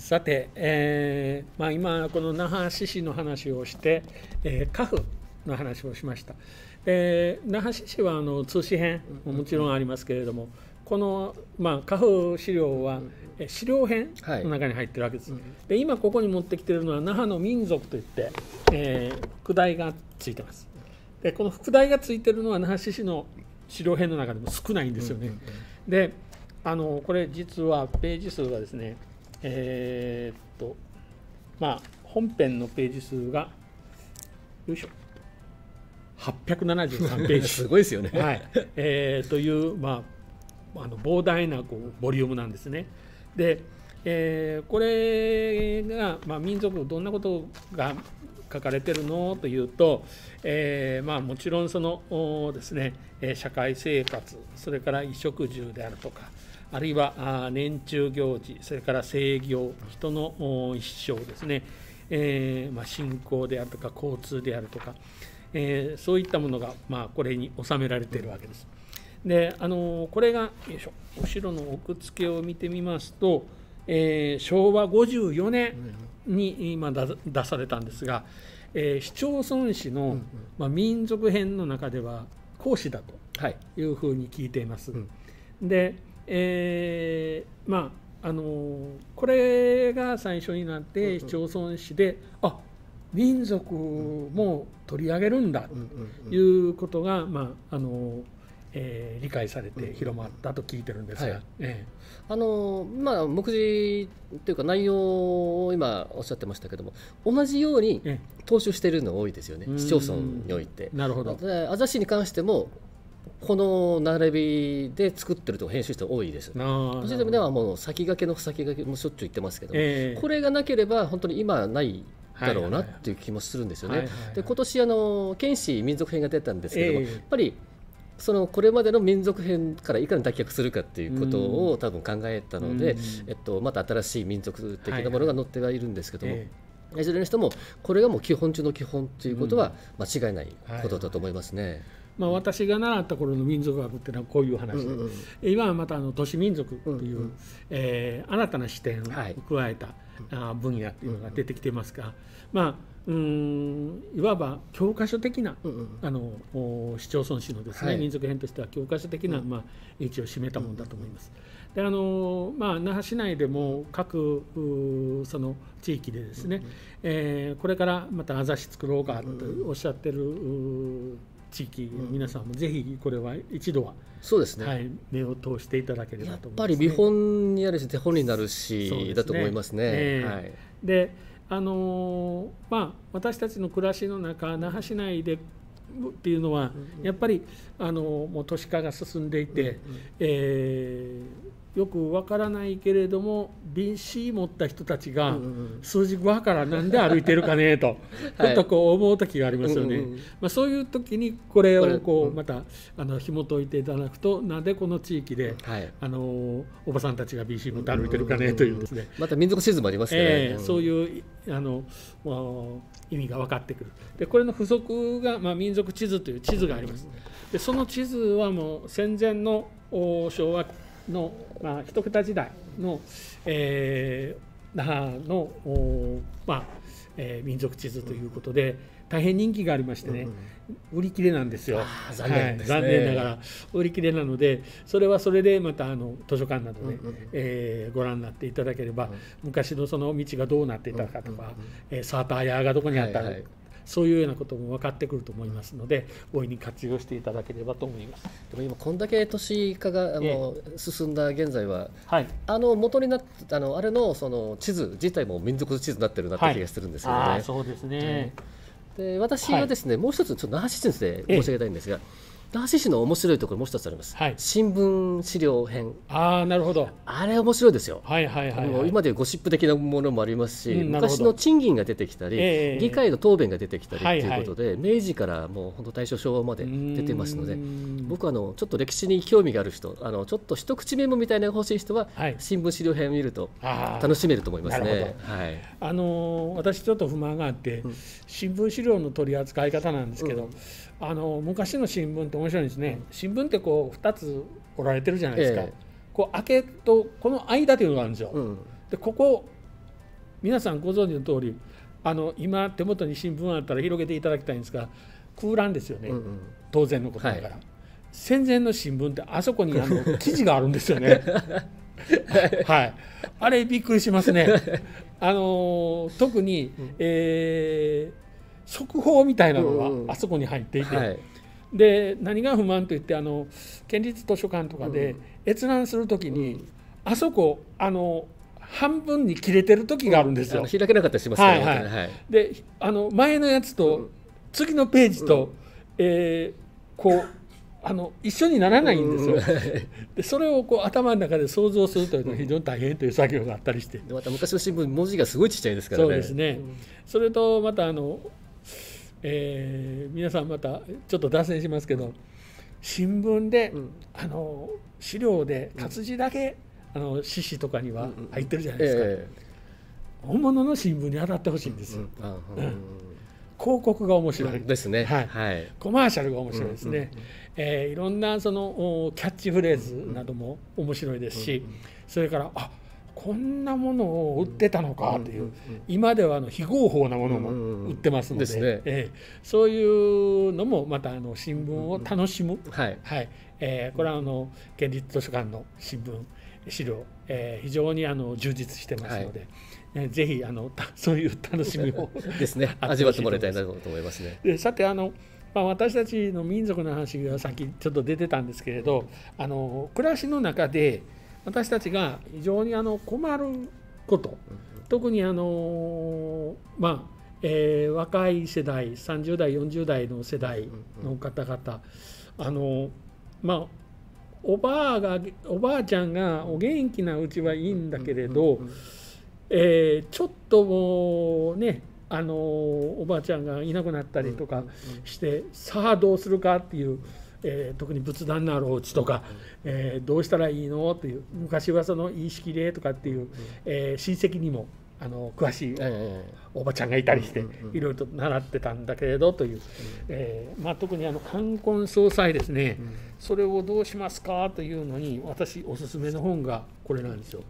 さて、今この那覇市市の話をして、家父の話をしました。那覇市市は通史編ももちろんありますけれども、この、家父資料は資料編の中に入ってるわけです。で今ここに持ってきているのは那覇の民族といって、副題がついてます。でこの副題がついているのは那覇市市の資料編の中でも少ないんですよね。でこれ実はページ数がですね、本編のページ数がよいしょ873ページすごいですよね、はいという、膨大なボリュームなんですね。で、これが、民族どんなことが書かれてるのというと、もちろんそのですね、社会生活、それから衣食住であるとか、あるいは年中行事、それから制業、人の一生ですね、信仰であるとか交通であるとか、そういったものが、これに収められているわけです。でこれがよいしょ後ろの奥付けを見てみますと、昭和54年に今出されたんですが、市町村史の、民族編の中では講師だというふうに聞いています。で、これが最初になって市町村史で民族も取り上げるんだということが、理解されて広まったと聞いてるんですが、目次というか内容を今おっしゃってましたけども、同じように踏襲しているのが多いですよね、市町村において。なるほど。あざ市に関してもこの並びで作ってると編集して多いです。私どもではもう先駆けの先駆けもしょっちゅう言ってますけども、これがなければ本当に今はないだろうなっていう気もするんですよね。で今年県史民族編が出たんですけども、やっぱりこれまでの民族編からいかに脱却するかっていうことを多分考えたので、また新しい民族的なものが載ってはいるんですけども、いずれにしてもこれがもう基本中の基本ということは間違いないことだと思いますね。私が習った頃の民族学っていうのはこういう話で、今はまた都市民族という、新たな視点を加えた分野っていうのが出てきていますが、いわば教科書的な市町村史のですね、民族編としては教科書的な位置を占めたものだと思います。で那覇市内でも各その地域でですね、これからまたあざし作ろうかとおっしゃってる地域の皆さんもぜひこれは一度はそうですね、目を通していただければと思います、ね。やっぱり見本にあるし手本になるし、だと思いますね。で私たちの暮らしの中、那覇市内でっていうのはやっぱりもう都市化が進んでいて、よくわからないけれども BC 持った人たちが数字5からなんで歩いてるかねとちょっと思う時がありますよね。そういう時にこれをまた紐解いていただくと、なんでこの地域でおばさんたちが BC 持って歩いてるかねというですね、また民族地図もありますからね、そういう意味が分かってくる。でこれの付属が、民族地図という地図があります。でその地図はもう戦前の昭和の一桁時代の那覇の民族地図ということで大変人気がありましてね、売り切れなんですよ。残念ながら売り切れなので、それはそれでまた図書館などでご覧になっていただければ、昔のその道がどうなっていたかとか、サーターヤーがどこにあったのか、そういうようなことも分かってくると思いますので、大いに活用していただければと思います。でも今こんだけ都市化が進んだ現在は、元になったあれのその地図自体も民族地図になってるなって気がするんですよね。そうですね。で私はですね、もう一つちょっと那覇市について申し上げたいんですが、那覇市市の面白いところもう一つあります、新聞資料編。なるほど。あれ面白いですよ。今でいうゴシップ的なものもありますし、昔の賃金が出てきたり、議会の答弁が出てきたりということで、明治からもう本当大正昭和まで出てますので、僕はちょっと歴史に興味がある人、ちょっと一口メモみたいなのが欲しい人は、新聞資料編を見ると楽しめると思いますね。私ちょっと不満があって、新聞資料の取り扱い方なんですけど、昔の新聞って面白いんですね。新聞ってこう2つ折られてるじゃないですか。こう開けとこの間というのがあるんですよ。でここ皆さんご存知の通り今手元に新聞あったら広げていただきたいんですが空欄ですよね、当然のことだから、戦前の新聞ってあそこに記事があるんですよねはい、あれびっくりしますね特に、速報みたいなのがあそこに入っていて、で何が不満といって県立図書館とかで閲覧するときに、あそこ半分に切れてる時があるんですよ。開けなかったりしますからね。で前のやつと次のページと、こう一緒にならないんですよ。でそれをこう頭の中で想像するというのは非常に大変という作業があったりして、また昔の新聞文字がすごいちっちゃいですからね。そうですね、それとまた皆さんまたちょっと脱線しますけど、新聞で、資料で活字だけ、紙紙とかには入ってるじゃないですか、本物の新聞に当たってほしいんですよ、広告が面白いですね、コマーシャルが面白いですね、いろんなそのキャッチフレーズなども面白いですし、それからこんなものを売ってたのかという、今では非合法なものも売ってますので、そういうのもまた新聞を楽しむ、これは県立図書館の新聞資料、非常に充実してますので、ぜひそういう楽しみをですね、味わってもらいたいなと思いますね。でさて私たちの民族の話がさっきちょっと出てたんですけれど、暮らしの中で私たちが非常に困ること、特に若い世代30代40代の世代の方々、おばあちゃんがお元気なうちはいいんだけれど、ちょっともうねおばあちゃんがいなくなったりとかしてさあどうするかっていう、特に仏壇のあるお家とか、どうしたらいいのっていう、昔はそのいい式でとかっていう、親戚にも詳しいおばちゃんがいたりしていろいろと習ってたんだけれどという、特に冠婚葬祭ですね、それをどうしますかというのに私おすすめの本がこれなんですよ。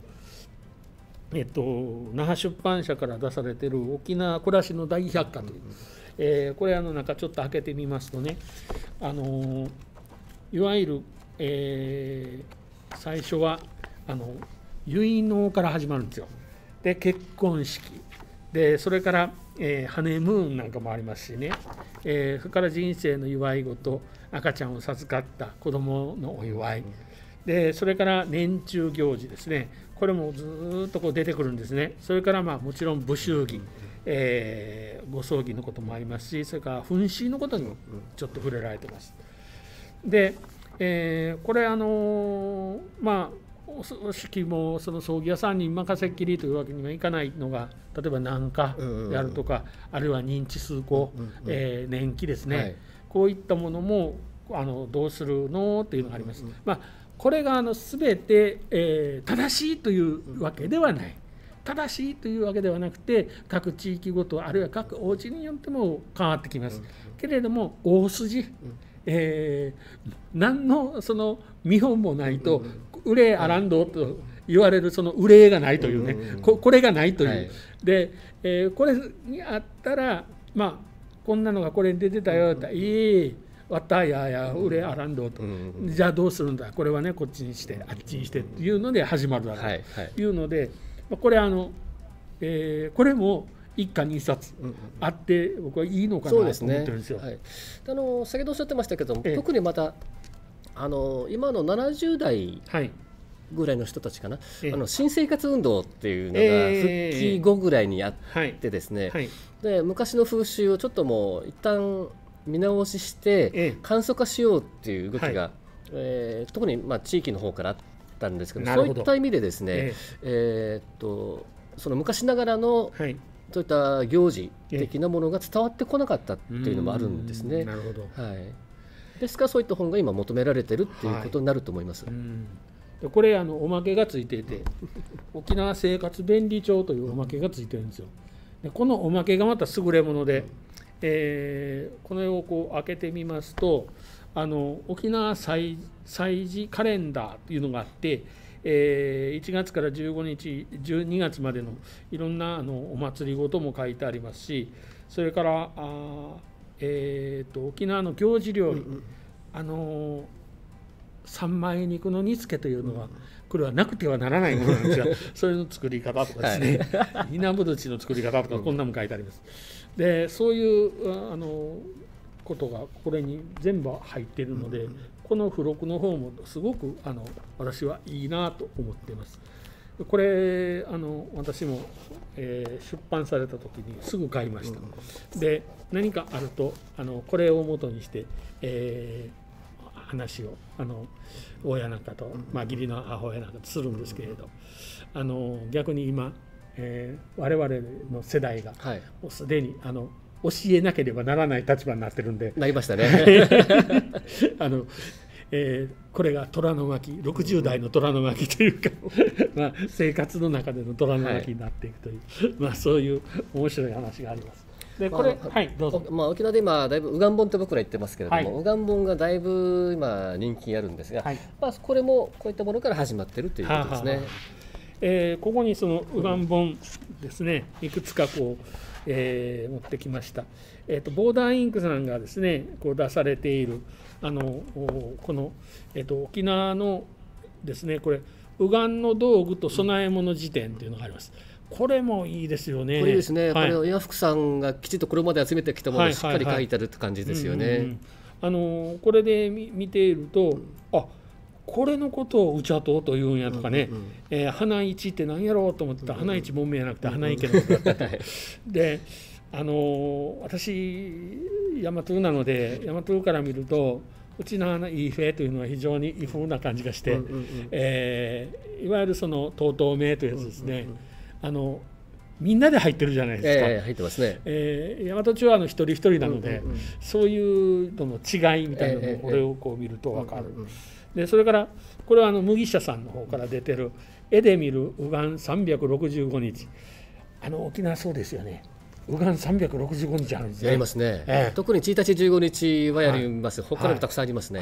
那覇出版社から出されている沖縄暮らしの大百科という、これ中ちょっと開けてみますとね、いわゆる、最初は結納から始まるんですよ。で結婚式でそれから、ハネムーンなんかもありますしね、それから人生の祝い事、赤ちゃんを授かった子供のお祝いで、それから年中行事ですね、これもずっとこう出てくるんですね。それからもちろん武祝儀、ご葬儀のこともありますし、それから噴死のことにもちょっと触れられてます。で、これお式もその葬儀屋さんに任せっきりというわけにはいかないのが、例えば南下であるとか、あるいは認知数項、年期ですね、こういったものもどうするのっていうのがあります。これが全て、正しいというわけではない。正しいというわけではなくて、各地域ごとあるいは各お家によっても変わってきます。けれども大筋、何のその見本もないと憂いあらんどと言われるその憂いがないというね、これがないという、で、これにあったらこんなのがこれに出てたよっていいわったや憂いあらんどと、じゃあどうするんだ、これはねこっちにしてあっちにしてっていうので始まるだろうというので、これこれも一家に一冊あって僕はいいのかなと思ってるんですよ。先ほどおっしゃってましたけども、特にまた今の70代ぐらいの人たちかな、新生活運動っていうのが復帰後ぐらいにあってですね、で昔の風習をちょっともう一旦見直しして簡素化しようっていう動きが、特に地域の方からあったんですけど、そういった意味でですね、その昔ながらのそういった行事的なものが伝わってこなかったっていうのもあるんですね。ですからそういった本が今求められてるっていうことになると思います。これおまけがついていて、沖縄生活便利帳というおまけがついてるんですよ。でこのおまけがまた優れもので、この絵をこう開けてみますと、沖縄祭事カレンダーというのがあって、1月から15日12月までのいろんなお祭りごとも書いてありますし、それから沖縄の行事料理、三枚肉の煮付けというのは、これはなくてはならないものなんですがそれの作り方とかですね、稲ぶどちの作り方とかこんなも書いてあります。でそういうことがこれに全部入っているので、この付録の方もすごく私はいいなと思っています。これ私も、出版された時にすぐ買いました。で何かあるとこれを元にして、話を親なんかと、義理の母親なんかとするんですけれど、逆に今、我々の世代がもうすでに教えなければならない立場になってるんで、なりましたねこれが虎の巻60代の虎の巻というか生活の中での虎の巻になっていくという、そういう面白い話があります。でこれ、どうぞ。沖縄で今だいぶ右岸本って僕ら言ってますけれども、右岸本がだいぶ今人気あるんですが、これもこういったものから始まっているということですね。ここにその右岸本ですね、いくつかこう、持ってきました。ボーダーインクさんがですねこう出されているこの、沖縄のですね、これ右岸の道具と供え物辞典というのがあります。これもいいですよね。これですね、これを岩福さんがきちっとこれまで集めてきたものをしっかり書いてあるって感じですよね。これで見ていると、これのことをうちゃとというんやとかね、花市って何やろうと思ってたら、花市門名じゃなくて花池のことだったで私大和なので、大和から見るとうちのイーフェというのは非常に異風な感じがして、いわゆるそのとうとう名というやつですね、みんなで入ってるじゃないですか。入ってますね。大和町は一人一人なので、そういうのの違いみたいなのもこれをこう見ると分かる。でそれからこれは麦社さんの方から出てる絵で見る右岸365日、沖縄そうですよね、右岸365日あるんですね。やりますね、特に1日15日はやります。他にもたくさんありますね。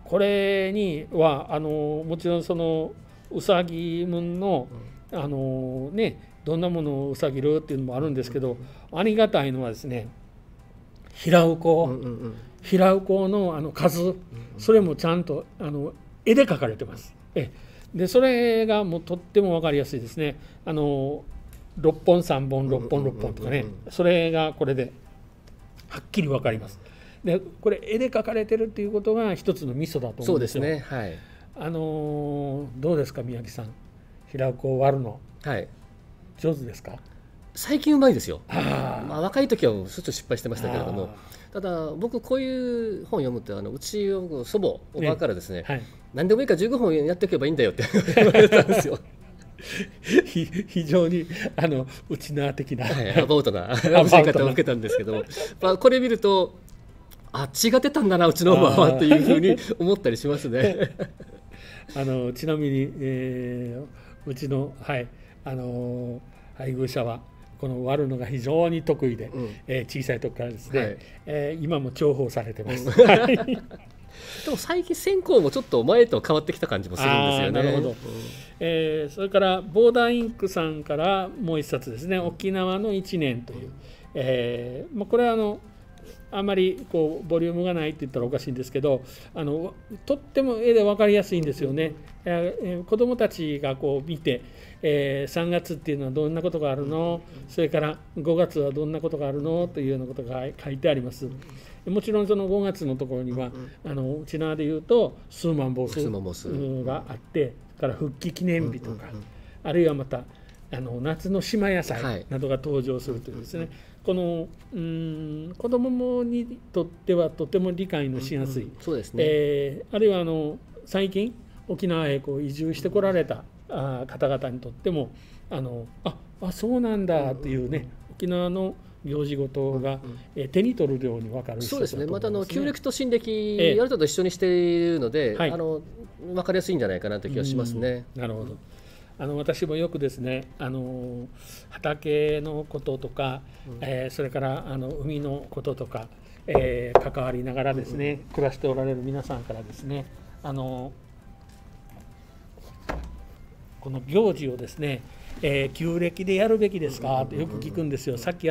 これにはもちろんそのうさぎむんのどんなものをうさぎるっていうのもあるんですけど、ありがたいのはですね、平うこの数、それもちゃんと絵で描かれてます。でそれがもうとっても分かりやすいですね。6本3本6本6本とかね、それがこれではっきり分かります。でこれ絵で描かれてるっていうことが一つのミソだと思うんですよ。そうですね。どうですか宮城さん、平うこを割るの、上手ですか？最近うまいですよ。若い時はしょっちゅう失敗してましたけれども、ただ僕こういう本を読むとうち祖母おばからですね、何でもいいから15本やっておけばいいんだよって言われたんですよ。非常にうちな的な、アバウトな教え方を受けたんですけども、これ見ると違ってたんだなうちのおばはっていうふうに思ったりしますね。ちなみに、うちの配偶者はこの割るのが非常に得意で、小さい時からですね、今も重宝されてます。でも最近線香もちょっと前と変わってきた感じもするんですよね。なるほど。それからボーダーインクさんからもう一冊ですね、沖縄の1年という、これはあんまりこうボリュームがないって言ったらおかしいんですけど、とっても絵で分かりやすいんですよね。子どもたちがこう見て、3月っていうのはどんなことがあるの、それから5月はどんなことがあるのというようなことが書いてあります。もちろんその5月のところには沖縄でいうと数万ボスがあって、から復帰記念日とか、あるいはまた夏の島野菜などが登場するというですね、この子どもにとってはとても理解のしやすい、あるいは最近沖縄へこう移住してこられた方々にとってもそうなんだというね、沖縄の行事ごとが手に取るように分かる。そうですね。また旧暦と新暦ある程度一緒にしているので、分かりやすいんじゃないかなという気がしますね。なるほど。私もよくですね、畑のこととか、それから海のこととか、関わりながらですね、暮らしておられる皆さんからですね、この行事をですね、旧暦でやるべきですかってよく聞くんですよ。さっき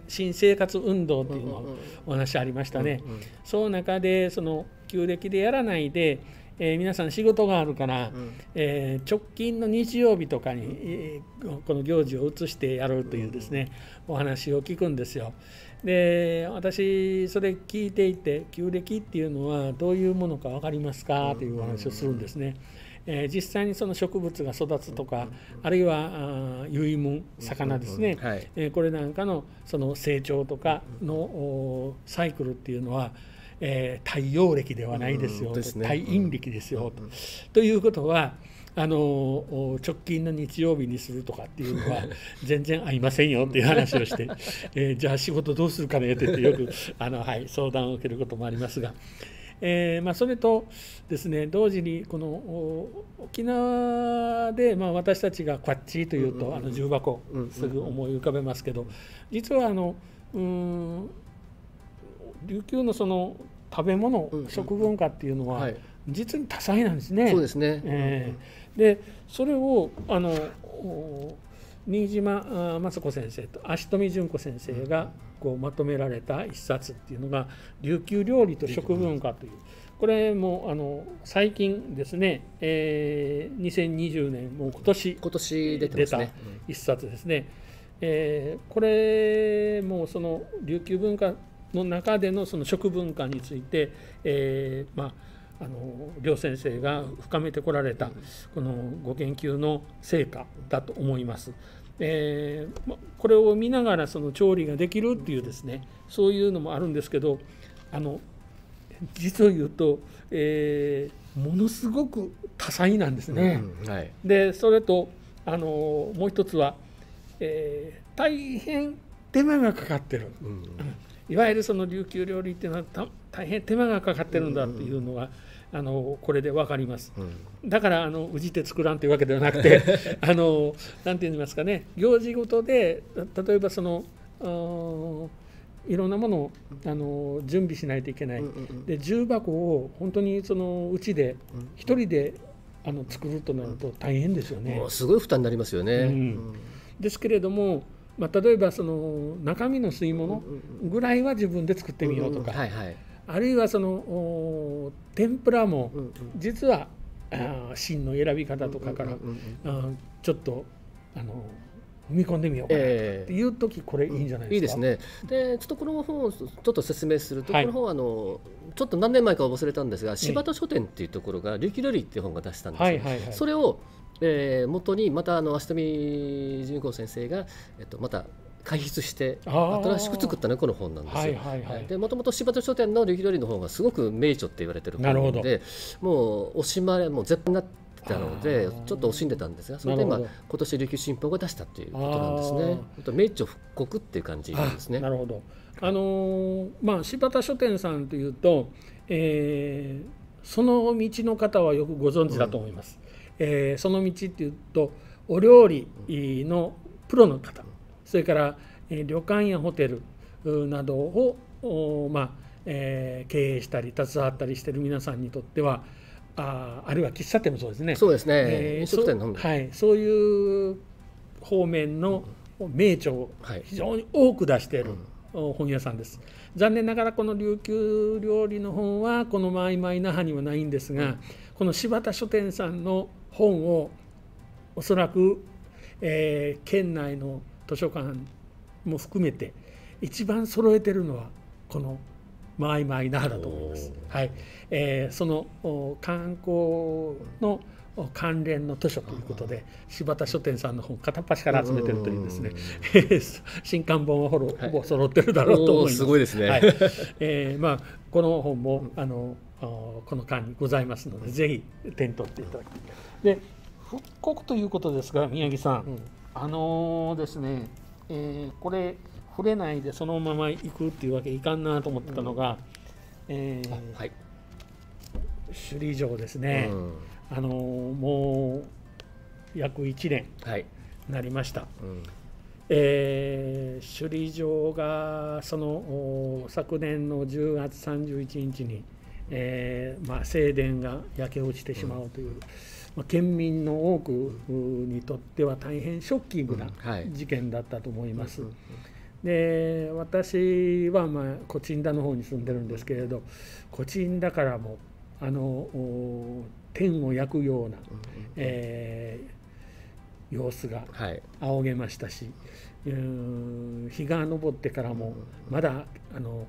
新生活運動っていうのお話ありましたね。その中でその旧暦でやらないで、皆さん仕事があるから、直近の日曜日とかに、この行事を移してやるというですね、お話を聞くんですよ。で、私それ聞いていて、旧暦っていうのはどういうものか分かりますかというお話をするんですね。実際にその植物が育つとか、あるいは結む魚ですね、これなんかのその成長とかのサイクルっていうのは、太陽暦ではないですよ、太陰暦ですよ、ということは直近の日曜日にするとかっていうのは全然合いませんよっていう話をして、じゃあ仕事どうするかねってよく相談を受けることもありますが。それとですね、同時にこの沖縄で、私たちがカッチーというと重箱すぐ思い浮かべますけど、実は琉球のその食べ物、食文化っていうのは実に多彩なんですね。そうですね。でそれを新島雅子先生と足富純子先生がこうまとめられた一冊っていうのが「琉球料理と食文化」という、これも最近ですね、2020年もう今年出た一冊ですね。これもその琉球文化の中でのその食文化について、両先生が深めてこられたこのご研究の成果だと思います。これを見ながらその調理ができるっていうですね、そういうのもあるんですけど、実を言うと、ものすごく多彩なんですね。でそれともう一つは、大変手間がかかってる、いわゆるその琉球料理っていうのは大変手間がかかってるんだっていうのがこれで分かります。だから宇治って作らんというわけではなくてなんて言いますかね、行事ごとで例えばそのいろんなものを準備しないといけない。で重箱を本当にそのうちで一人で作るとなると大変ですよね。すごい負担になりますよね。ですけれども、例えばその中身の吸い物ぐらいは自分で作ってみようとか、あるいはその天ぷらも実は芯の選び方とかからちょっと踏み込んでみようかなっていう時、これいいんじゃないですか。いいですね。でちょっとこの本をちょっと説明すると、この本はちょっと何年前か忘れたんですが、柴田書店っていうところが琉球料理っていう本が出したんですよ。それを元にまた足富純子先生がまた開筆して新しく作ったのがこの本なんですよ。でもともと柴田書店の琉球料理の方がすごく名著って言われてる本で、もう惜しまれもう絶版になってたのでちょっと惜しんでたんですが、それで今年琉球新報が出したっていうことなんですね。名著復刻っていう感じなんですね。なるほど。柴田書店さんというと、その道の方はよくご存知だと思います。その道っていうとお料理のプロの方、それから旅館やホテルなどを経営したり携わったりしている皆さんにとっては、あるいは喫茶店もそうですね。そうですね。飲食店のそういう方面の名著を非常に多く出している本屋さんです。残念ながらこの琉球料理の本はこのマイマイ那覇にはないんですが、この柴田書店さんの本をおそらく、県内の図書館も含めて一番揃えてるのはこのマイマイ那覇だと思います。その観光の関連の図書ということで、柴田書店さんの本片っ端から集めてるというですね新刊本はほぼ揃ってるだろうと思います。すごいですね。この本もこの間にございますので、ぜひ手に取っていただきたい。で復刻ということですが、宮城さん、ですね、これ触れないでそのまま行くっていうわけいかんなと思ってたのが、首里城ですね。もう約1年になりました。首里城がその昨年の10月31日に、正殿が焼け落ちてしまうという、県民の多くにとっては大変ショッキングな事件だったと思います。で、私はコチンダの方に住んでるんですけれど、コチンダからも天を焼くような、様子が仰げましたし、日が昇ってからもまだ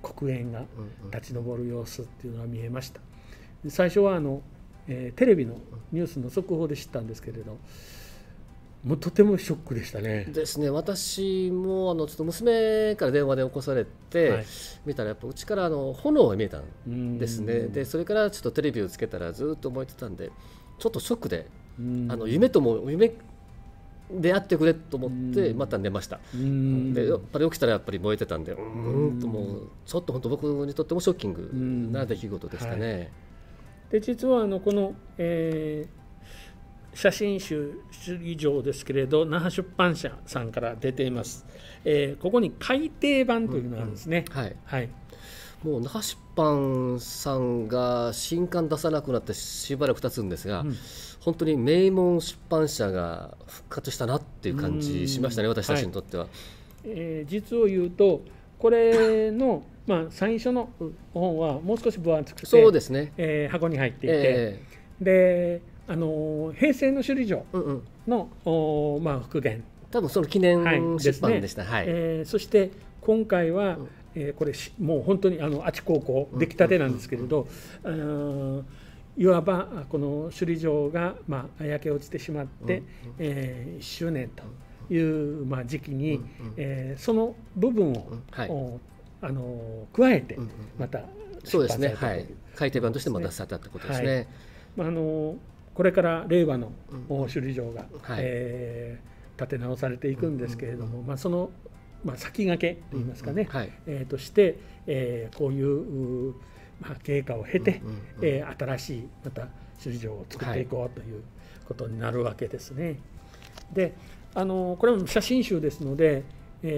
黒煙が立ち上る様子っていうのが見えました。最初はテレビのニュースの速報で知ったんですけれど、もうとてもショックでしたね。ですね。私もちょっと娘から電話で起こされて、見たらやっぱうちから炎が見えたんですね。でそれからちょっとテレビをつけたらずっと燃えてたんで、ちょっとショックで、夢であってくれと思ってまた寝ました。でやっぱり起きたらやっぱり燃えてたんで、もうちょっと本当僕にとってもショッキングな出来事でしたね。で実はこの、写真集主義上ですけれど、那覇出版社さんから出ています。ここに改訂版というのがあるんですね。もう那覇出版さんが新刊出さなくなってしばらく経つんですが、本当に名門出版社が復活したなっていう感じしましたね、私たちにとっては。実を言うとこれの最初の本はもう少し分厚くて、そうですね、箱に入っていて、で平成の首里城の、復元、多分その記念出版でした。そして今回は、これもう本当にあちここ出来たてなんですけれど、いわばこの首里城が、焼け落ちてしまって、1周年という、時期に、その部分を、加えてまた出版されたという、改訂版としても出されたということですね。これから令和の首里城が、建て直されていくんですけれども、その、先駆けといいますかね、として、こういう経過を経て、新しいまた首里城を作っていこうということになるわけですね。でこれも写真集ですので、非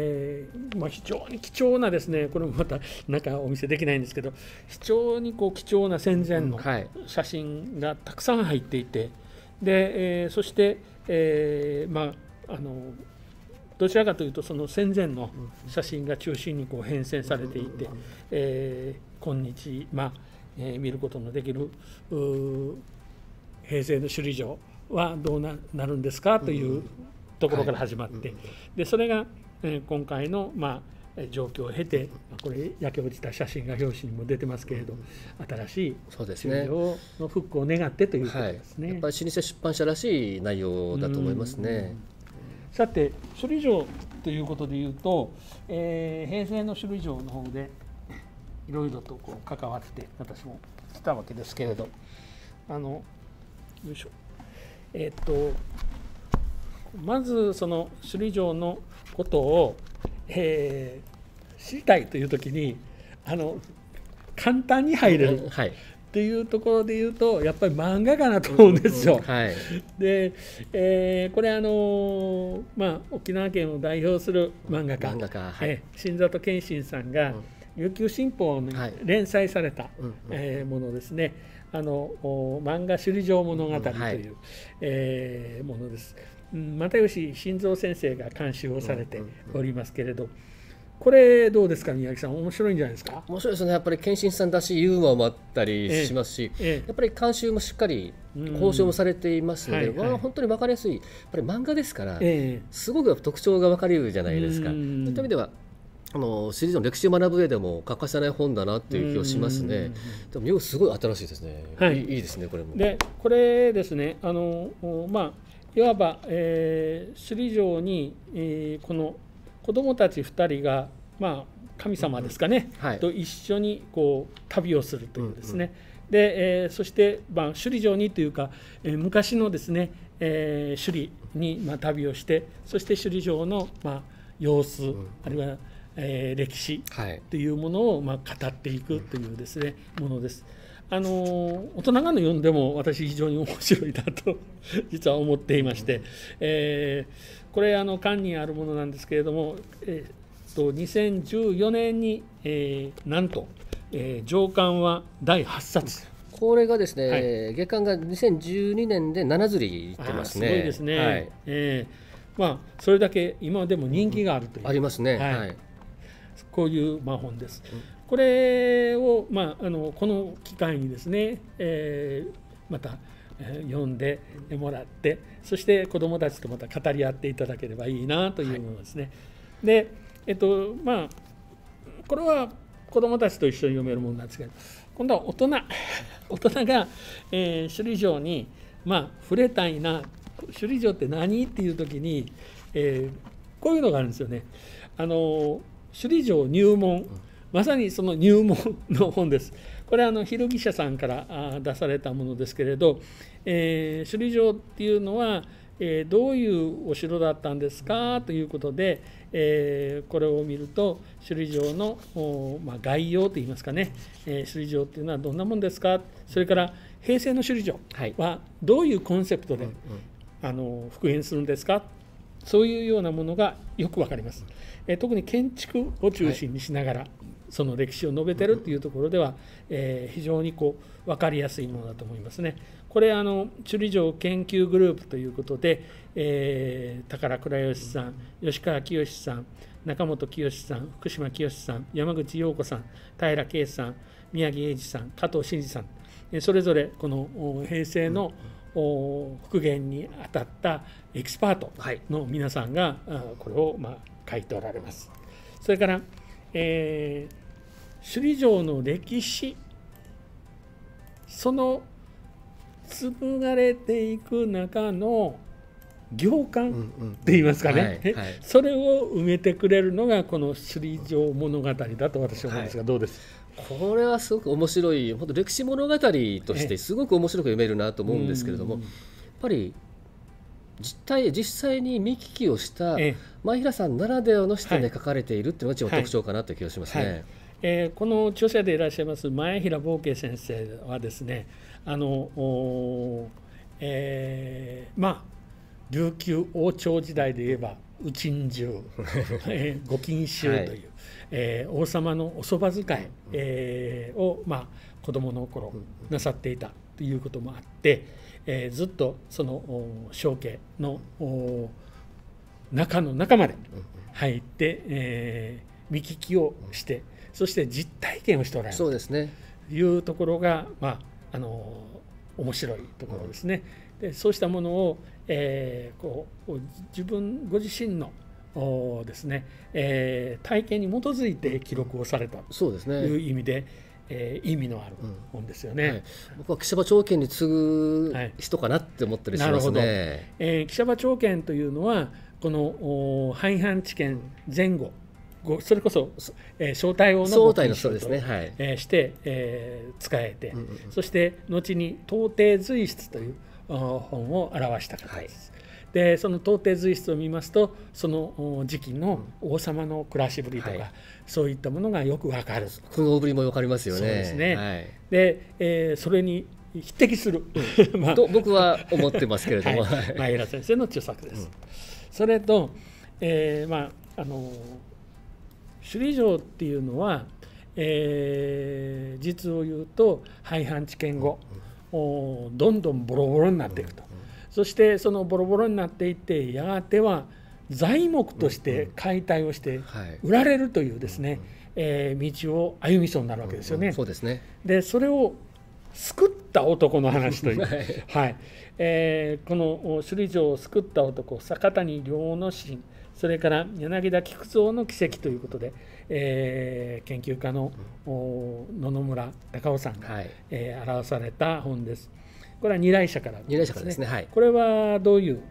常に貴重なですね、これもまた中お見せできないんですけど、非常に貴重な戦前の写真がたくさん入っていて、で、そして、どちらかというとその戦前の写真が中心に変遷されていて、今日、見ることのできる平成の首里城はどう なるんですかというところから始まって、でそれが今回の状況を経て、これ焼け落ちた写真が表紙にも出てますけれど、新しい首里城の復興を願ってということですね。やっぱり老舗出版社らしい内容だと思いますね。さて首里城ということでいうと、平成の首里城の方でいろいろと関わって私も来たわけですけれど、よいしょ、まずその首里城のことを、知りたいというときに簡単に入れるっていうところでいうと、やっぱり漫画かなと思うんですよ。で、これ沖縄県を代表する漫画家、新里健信さんが琉球新報に連載されたものですね。漫画首里城物語という、ものです。又吉新三先生が監修をされておりますけれど、これどうですか、宮城さん、面白いんじゃないですか。面白いですね。やっぱり健信さんだしユーモアもあったりしますし、やっぱり監修もしっかり交渉もされていますので、本当に分かりやすい、やっぱり漫画ですから、すごく特徴が分かるじゃないですか。そういった意味ではシリーズの歴史を学ぶ上でも欠かせない本だなっていう気がしますね。でもすごい新しいですね。いいですね、これも。でこれですね、いわば、首里城に、この子どもたち2人が、神様ですかね、と一緒に旅をするというですね。で、そして、首里城にというか、昔のですね、首里に、旅をして、そして首里城の、様子、あるいは歴史というものを語っていくというですね、ものです。大人が読んでも私非常に面白いなと実は思っていまして、これ巻にあるものなんですけれども、2014年に、なんと上巻は第8冊。これがですね、月刊が2012年で7刷りいってますね。すごいですね。それだけ今でも人気があるという、ありますね。こういう本です。これを、この機会にですね、また読んでもらって、そして子どもたちとまた語り合っていただければいいなというものですね。で、これは子どもたちと一緒に読めるものなんですけど、今度は大人が、首里城に、触れたいな、首里城って何っていう時に、こういうのがあるんですよね。首里城入門、まさにその入門の本です。これは昼記者さんから出されたものですけれど、首里城っていうのは、どういうお城だったんですかということで、これを見ると首里城の、概要といいますかね、首里城っていうのはどんなもんですか、それから平成の首里城はどういうコンセプトで、復元するんですか、そういうようなものがよくわかります。特に建築を中心にしながら、その歴史を述べてるというところでは、非常に分かりやすいものだと思いますね。これ首里城研究グループということで、宝倉義さん、吉川清さん、中本清さん、福島清さん、山口陽子さん、平圭さん、宮城英二さん、加藤真二さん、それぞれこの平成の復元にあたったエキスパートの皆さんがこれを書いておられます。それから、首里城の歴史、その紡がれていく中の行間って言いますかね、それを埋めてくれるのがこの首里城物語だと私は思うんですが、どうですか？これはすごく面白い、本当歴史物語としてすごく面白く読めるなと思うんですけれども、やっぱり実際に見聞きをした前平さんならではの視点で書かれているっていうのが一番特徴かなという気がしますね。この著者でいらっしゃいます前平坊慶先生はですね、琉球王朝時代で言えば右近衆御近衆という、王様のおそば使い、を、子どもの頃なさっていたということもあって、ずっとその承継の中の中まで入って、見聞きをして、そして実体験をしておられるというところが、面白いところですね。でそうしたものを、ご自身のですね、体験に基づいて記録をされたという意味で、意味のある本ですよね。僕は騎馬長剣に次ぐ人かなって思ったりしますね。騎馬長剣というのはこの廃藩置県前後、それこそ正体王の御近衆として、使えて、そして後に東帝随筆という本を表した方です。でその東帝随筆を見ますと、その時期の王様の暮らしぶりとか、そういったものがよくわかる。苦悩ぶりもわかりますよね。そうですね。で、それに匹敵すると僕は思ってますけれども、前平先生の著作です。それと、首里城っていうのは、実を言うと廃藩置県後、どんどんボロボロになっていくと。そしてそのボロボロになっていって、やがては材木として解体をして売られるというですね、道を歩みそうになるわけですよね。そうですね。でそれを救った男の話というこの首里城を救った男、坂谷良之進、それから柳田菊蔵の奇跡ということで、研究家の野々村隆夫さんが、表された本です。これは二来社からですね。これはどういう、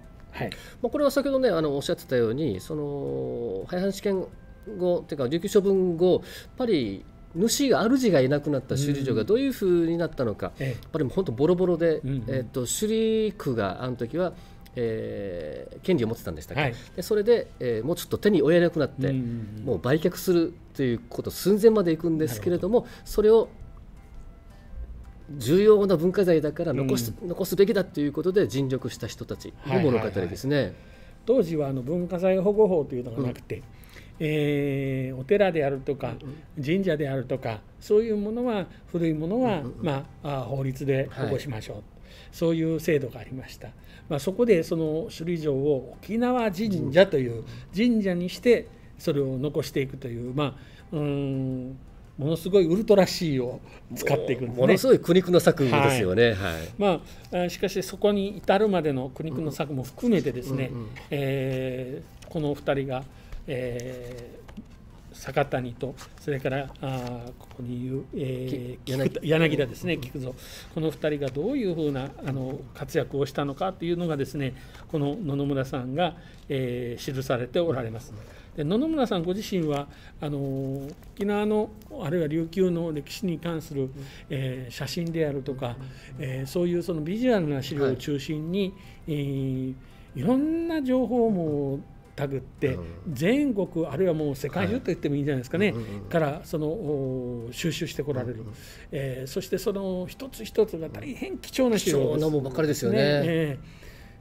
これは先ほどねおっしゃってたように、その廃藩置県後というか琉球処分後、やっぱり主がいなくなった首里城がどういうふうになったのか、やっぱり本当ボロボロで、首里区があの時は権利を持ってたんでしたっけ、でそれで、もうちょっと手に負えなくなって、もう売却するということ寸前までいくんですけれども、それを重要な文化財だから残すべきだということで尽力した人たちの物語ですね。当時は文化財保護法というのがなくて、お寺であるとか神社であるとかそういうものは古いものは法律で保護しましょう、そういう制度がありました。そこでその首里城を沖縄神社という神社にしてそれを残していくというものすごいウルトラ C を使っていくんですね。ものすごい苦肉の策ですよね。しかしそこに至るまでの苦肉の策も含めてですね、この2人が、坂谷とそれからここにいる、柳田ですね、菊蔵、この2人がどういうふうな活躍をしたのかというのがですね、この野々村さんが、記されておられます。で野々村さんご自身は沖縄のあるいは琉球の歴史に関する、写真であるとか、そういうそのビジュアルな資料を中心に、いろんな情報もたぐって全国あるいはもう世界中と言ってもいいんじゃないですかね、からその収集してこられる、そしてその一つ一つが大変貴重な資料です。貴重なものばっかりですよね。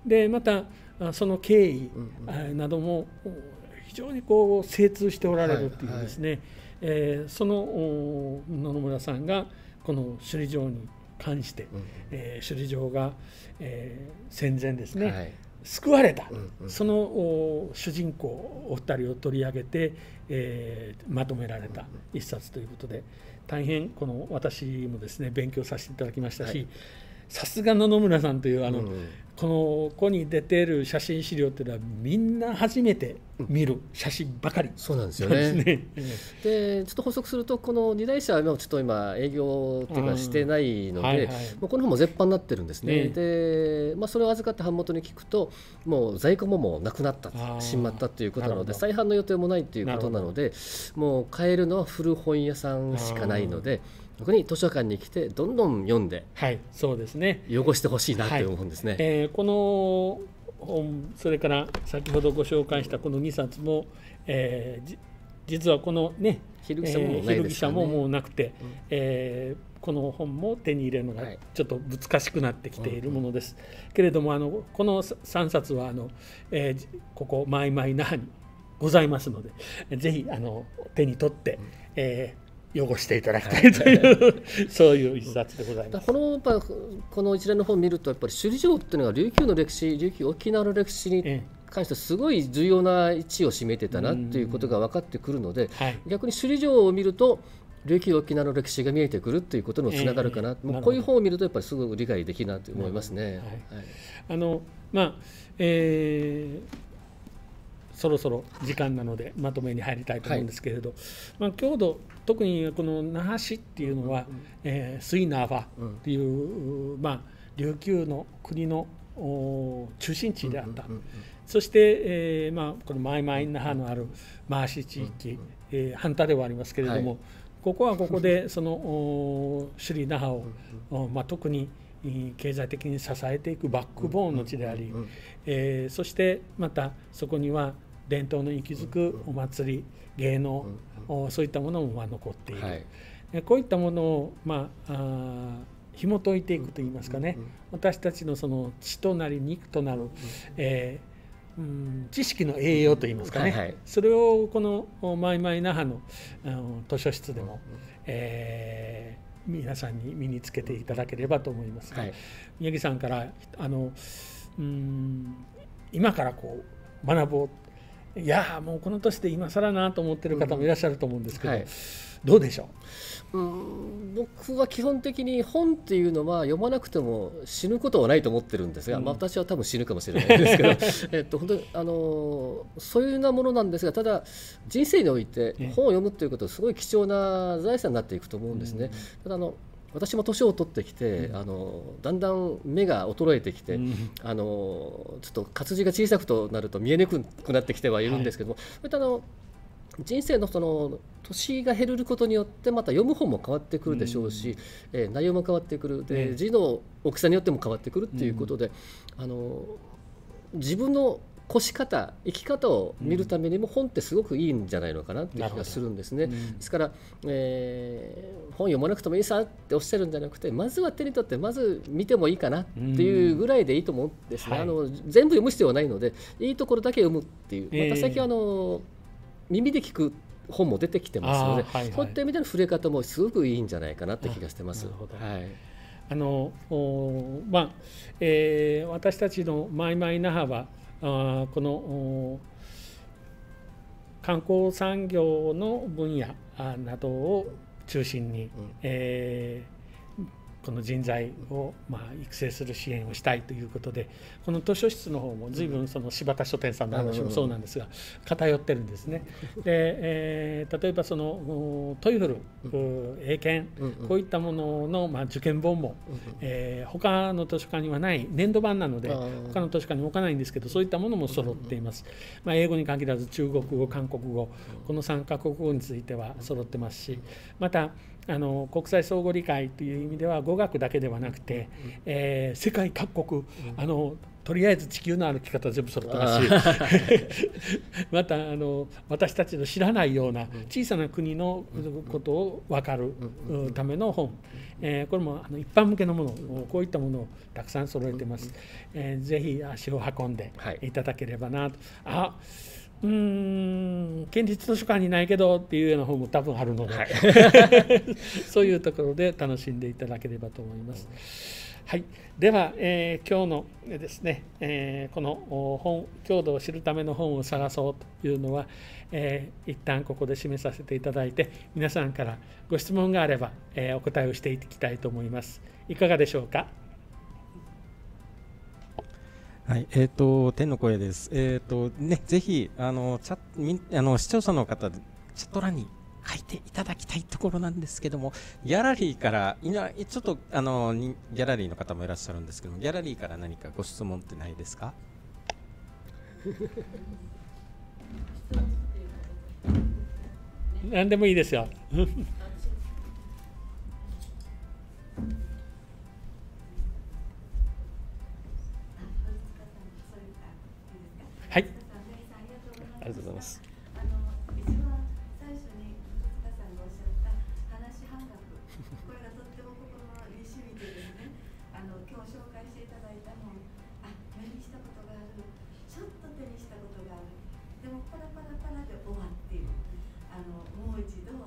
でまたその経緯なども非常にこう精通しておられるというですね、その野々村さんがこの首里城に関して、首里城が、戦前ですね、救われた、その主人公お二人を取り上げて、まとめられた一冊ということで、大変この私もですね勉強させていただきましたし、さすが野々村さんというこの子に出ている写真資料というのはみんな初めて見る写真ばかり、そうなんですよね。でちょっと補足すると、この2台車はちょっと今営業というかしてないので、この本も絶版になってるんですね。で、それを預かって版元に聞くと、もう在庫もなくなったしまったということなので、再販の予定もないということなので、もう買えるのは古本屋さんしかないので、ここに図書館に来てどんどん読んで、そうですね、汚してほしいなという本ですね。この本、それから先ほどご紹介したこの2冊も、実はこのね昼記者ももうなくて、この本も手に入れるのがちょっと難しくなってきているものです、けれどもこの3冊はここマイマイ那覇にございますので、ぜひ手に取って、汚していただきたいというそういう一冊でございます。この一連の本を見ると、やっぱり首里城っていうのが琉球の歴史、琉球沖縄の歴史に関してすごい重要な位置を占めてたなということが分かってくるので、逆に首里城を見ると琉球沖縄の歴史が見えてくるということにもつながるかな、こういう本を見るとやっぱりすごく理解できるなと思いますね。そろそろ時間なのでまとめに入りたいと思うんですけれど、郷土、特にこの那覇市っていうのは、水那覇っていう、琉球の国の中心地であった、そして、このマイマイ那覇のある那覇市地域、半田ではありますけれども、ここはここでその首里那覇を、特に経済的に支えていくバックボーンの地であり、そしてまたそこには伝統の息づくお祭り、芸能、そういったものも残っている、こういったものを紐解いていくといいますかね、私たちのその血となり肉となる、知識の栄養といいますかね、それをこのマイマイ那覇の図書室でも、皆さんに身につけていただければと思いますが、宮城さんから今からこう学ぼう、いやもうこの年で今更なと思ってる方もいらっしゃると思うんですけど、どうでしょう。僕は基本的に本っていうのは読まなくても死ぬことはないと思ってるんですが、私は多分死ぬかもしれないですけど本当にそういうようなものなんですが、ただ人生において本を読むということはすごい貴重な財産になっていくと思うんですね。ただ私も年を取ってきて、だんだん目が衰えてきて、ちょっと活字が小さくとなると見えにくくなってきてはいるんですけども、そういった人生のその年が減ることによってまた読む本も変わってくるでしょうし、内容も変わってくる、で字の大きさによっても変わってくるということで、自分の越し方、生き方を見るためにも本ってすごくいいんじゃないのかなっていう気がするんですね。ですから、本読まなくてもいいさっておっしゃるんじゃなくて、まずは手に取ってまず見てもいいかなっていうぐらいでいいと思うんですね。全部読む必要はないので、いいところだけ読むっていう、最近耳で聞く本も出てきてますので、はいはい、そういった意味での触れ方もすごくいいんじゃないかなって気がしてます。私たちのマイマイ那覇はこの観光産業の分野などを中心に、この人材を育成する支援をしたいということで、この図書室の方も随分その柴田書店さんの話もそうなんですが偏ってるんですね。で、例えばそのトイフル、英検、こういったものの受験本も他の図書館にはない年度版なので他の図書館に置かないんですけど、そういったものも揃っています。英語に限らず中国語、韓国語、この3カ国語については揃ってますし、また国際相互理解という意味では語学だけではなくて、世界各国とりあえず地球の歩き方全部揃ってますしまた私たちの知らないような小さな国のことを分かるための本、これも一般向けのもの、こういったものをたくさん揃えています。ぜひ足を運んでいただければなと。県立図書館にないけどっていうような本も多分あるので、そういうところで楽しんでいただければと思います。はい、では、今日のですね、この本郷土を知るための本を探そうというのは、一旦ここで締めさせていただいて、皆さんからご質問があれば、お答えをしていきたいと思います。いかがでしょうか。はい、天の声です。ぜひ視聴者の方でチャット欄に書いていただきたいところなんですけども、ギャラリーからちょっとギャラリーの方もいらっしゃるんですけども、ギャラリーから何かご質問ってないですか？何でもいいですよ。はい。ありがとうございます。一番最初に塚さんがおっしゃった話半額、これがとっても心に染みてですね、今日紹介していただいたのを目にしたことがある、ちょっと手にしたことがある、でもパラパラパラで終わっている、もう一度話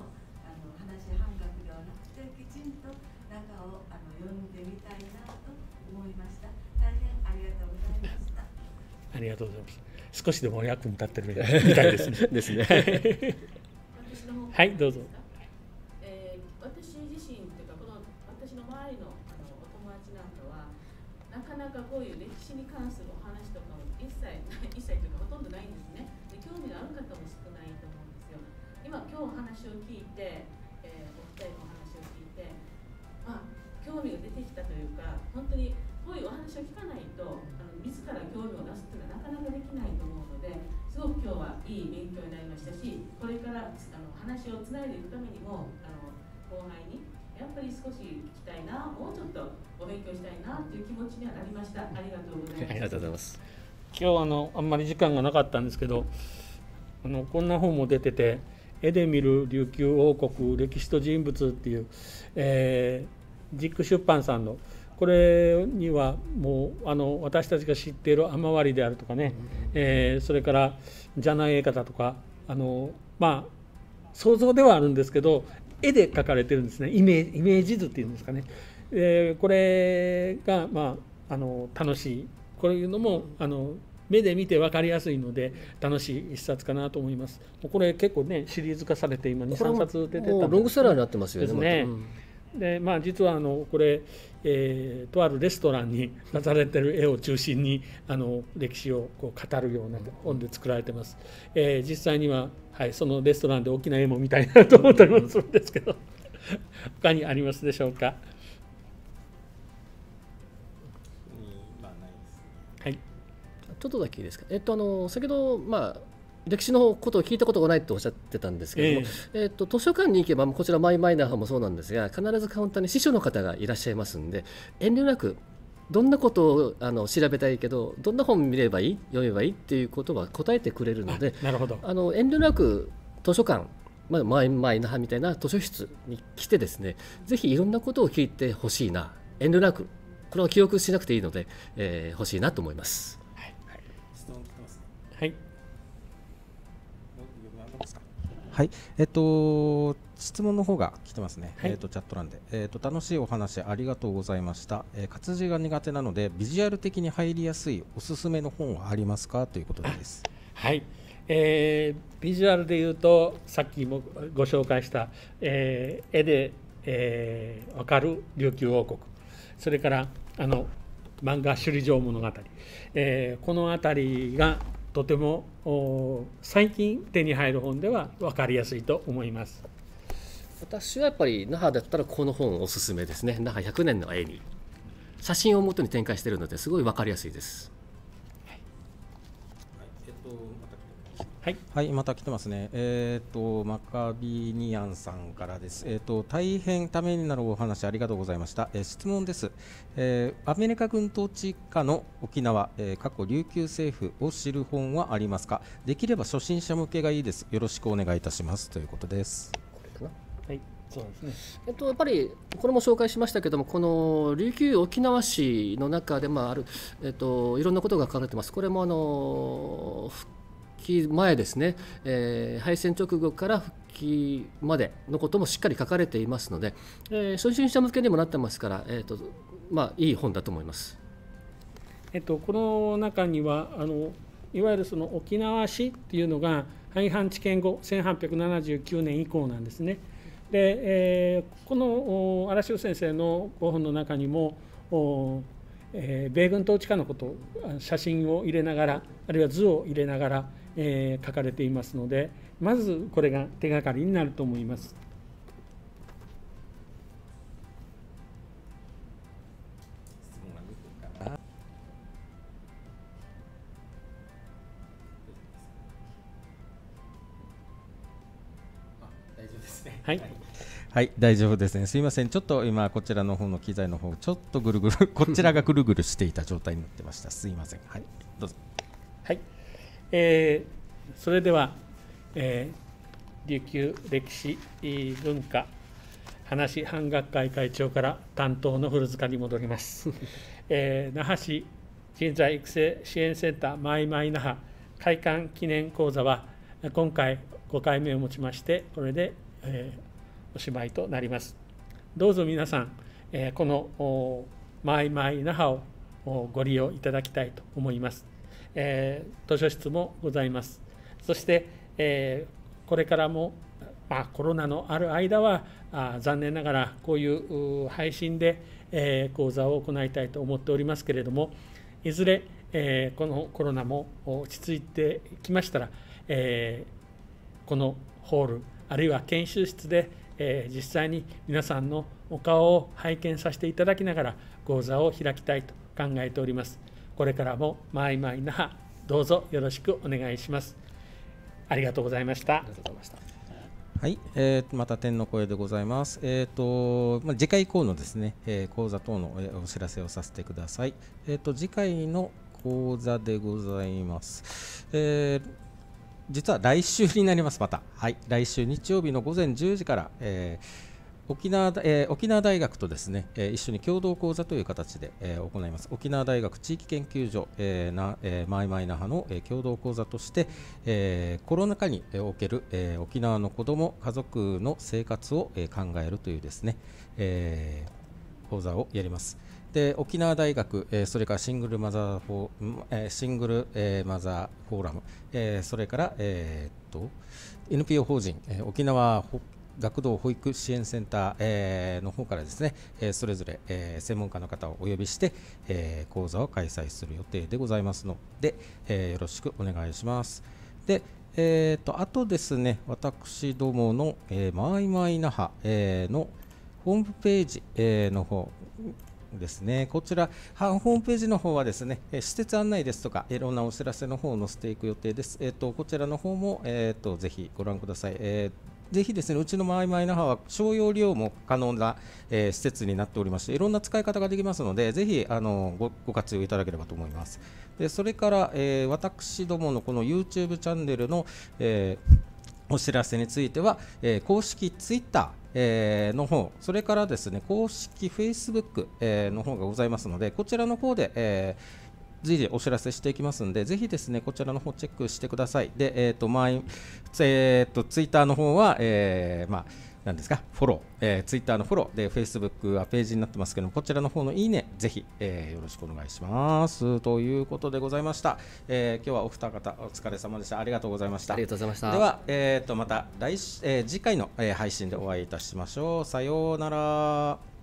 半額ではなくてきちんと中を読んでみたいなと思いました。大変ありがとうございました。ありがとうございます。少しでも役に立ってるみたいですね。ですね。はい、どうぞ。私自身というか、この私の周りのお友達なんかは、なかなかこういう歴史に関するお話とかも一切というかほとんどないんですね。で、興味のある方も少ないと思うんですよ。今日お話を聞いて、お二人のお話を聞いて、興味が出てきたというか、本当にこういうお話を聞かないと自ら興味を出すというのはなかなかできないと思うので、すごく今日はいい勉強になりましたし、これから話をつないでいくためにも後輩にやっぱり少し聞きたいな、もうちょっとお勉強したいなという気持ちにはなりました。ありがとうございます。ありがとうございます。今日あんまり時間がなかったんですけど、こんな本も出てて、絵で見る琉球王国歴史と人物っていう、ジック出版さんのこれにはもう私たちが知っている雨割りであるとかね、それからじゃない絵方とか想像ではあるんですけど絵で描かれてるんですね。イメージ図っていうんですかね。これが楽しい、こういうのも目で見て分かりやすいので楽しい一冊かなと思います。これ結構ねシリーズ化されて今 2,3 冊出てたんですね。ロングセラーになってますよね。で実はこれ、とあるレストランに飾られてる絵を中心に歴史をこう語るような本で作られてます。実際には、そのレストランで大きな絵も見たいなと思ったりもするんですけど他にありますでしょうか。はい、ちょっとだけいいですか。先ほど歴史のことを聞いたことがないとおっしゃってたんですけれども、図書館に行けばこちらマイマイナーもそうなんですが、必ずカウンターに司書の方がいらっしゃいますんで、遠慮なくどんなことを調べたいけどどんな本見ればいい、読めばいいっていうことは答えてくれるので、なるほど。遠慮なく図書館、マイマイナーみたいな図書室に来てですね、ぜひいろんなことを聞いてほしいな、遠慮なく、これは記憶しなくていいので、欲しいなと思います。質問来てますね。はい。何ですか。はい、質問の方が来てますね、はい、チャット欄で、楽しいお話ありがとうございました、活字が苦手なのでビジュアル的に入りやすいおすすめの本はありますかということです。はい、ビジュアルでいうとさっきもご紹介した、絵で、分かる琉球王国、それから漫画首里城物語、この辺りがとても最近手に入る本では分かりやすいと思います。私はやっぱり那覇だったらこの本おすすめですね。那覇100年の絵に写真を元に展開しているのですごい分かりやすいです。はい、はい、また来てますね。マカビニアンさんからです。大変ためになるお話ありがとうございました。質問です。アメリカ軍統治下の沖縄、過去琉球政府を知る本はありますか。できれば初心者向けがいいです。よろしくお願いいたしますということです。これかな。はい、そうですね。やっぱりこれも紹介しましたけども、この琉球沖縄市の中である、いろんなことが書かれてます。これも前ですね、敗戦直後から復帰までのこともしっかり書かれていますので、初心者向けにもなってますから、いい本だと思います。この中にはいわゆるその沖縄市っていうのが廃藩置県後1879年以降なんですね。で、この荒城先生のご本の中にも米軍統治下のことを写真を入れながら、あるいは図を入れながら書かれていますので、まずこれが手がかりになると思います。はい、はい、大丈夫ですね。すいません、ちょっと今こちらの方の機材の方ちょっとぐるぐるこちらがぐるぐるしていた状態になってました。すいません。はい、どうぞ。はい、それでは、琉球歴史文化話班学会会長から担当の古塚に戻ります。那覇市人材育成支援センターマイマイ那覇開館記念講座は今回5回目をもちまして、これでおしまいとなります。どうぞ皆さん、このマイマイ那覇をご利用いただきたいと思います。図書室もございます。そして、これからも、コロナのある間は残念ながらこういう配信で、講座を行いたいと思っておりますけれども、いずれ、このコロナも落ち着いてきましたら、このホールあるいは研修室で、実際に皆さんのお顔を拝見させていただきながら講座を開きたいと考えております。これからもマイマイ那覇どうぞよろしくお願いします。ありがとうございました。ありがとうございました。はい、また天の声でございます。次回以降のですね、講座等のお知らせをさせてください。次回の講座でございます。実は来週になります。また、はい、来週日曜日の午前10時から、沖縄大学とですね、一緒に共同講座という形で、行います。沖縄大学地域研究所、マイマイ那覇の、共同講座として、コロナ禍における、沖縄の子ども家族の生活を、考えるというですね、講座をやります。で沖縄大学、それからシングルマザーフォーラム、それから、NPO 法人、沖縄学童保育支援センター、の方からですね、それぞれ、専門家の方をお呼びして、講座を開催する予定でございますので、よろしくお願いします。で、あとですね、私どもの、マイマイ那覇、のホームページ、の方ですね、こちらホームページの方はですね、施設案内ですとかいろんなお知らせの方を載せていく予定です。こちらの方も、ぜひご覧ください。ぜひですね、うちのマイマイ那覇は商用利用も可能な、施設になっておりまして、いろんな使い方ができますので、ぜひご活用いただければと思います。でそれから、私どものこの YouTube チャンネルの、お知らせについては、公式 Twitter、の方、それからですね、公式 Facebook、の方がございますので、こちらの方で、随時お知らせしていきますので、ぜひですねこちらの方チェックしてください。で、ツイッターの方は、何ですか、フォロー、ツイッターのフォローで、Facebook はページになってますけども、こちらの方のいいね、ぜひ、よろしくお願いしますということでございました。今日はお二方お疲れ様でした。ありがとうございました。ありがとうございました。では、また次回の、配信でお会いいたしましょう。さようなら。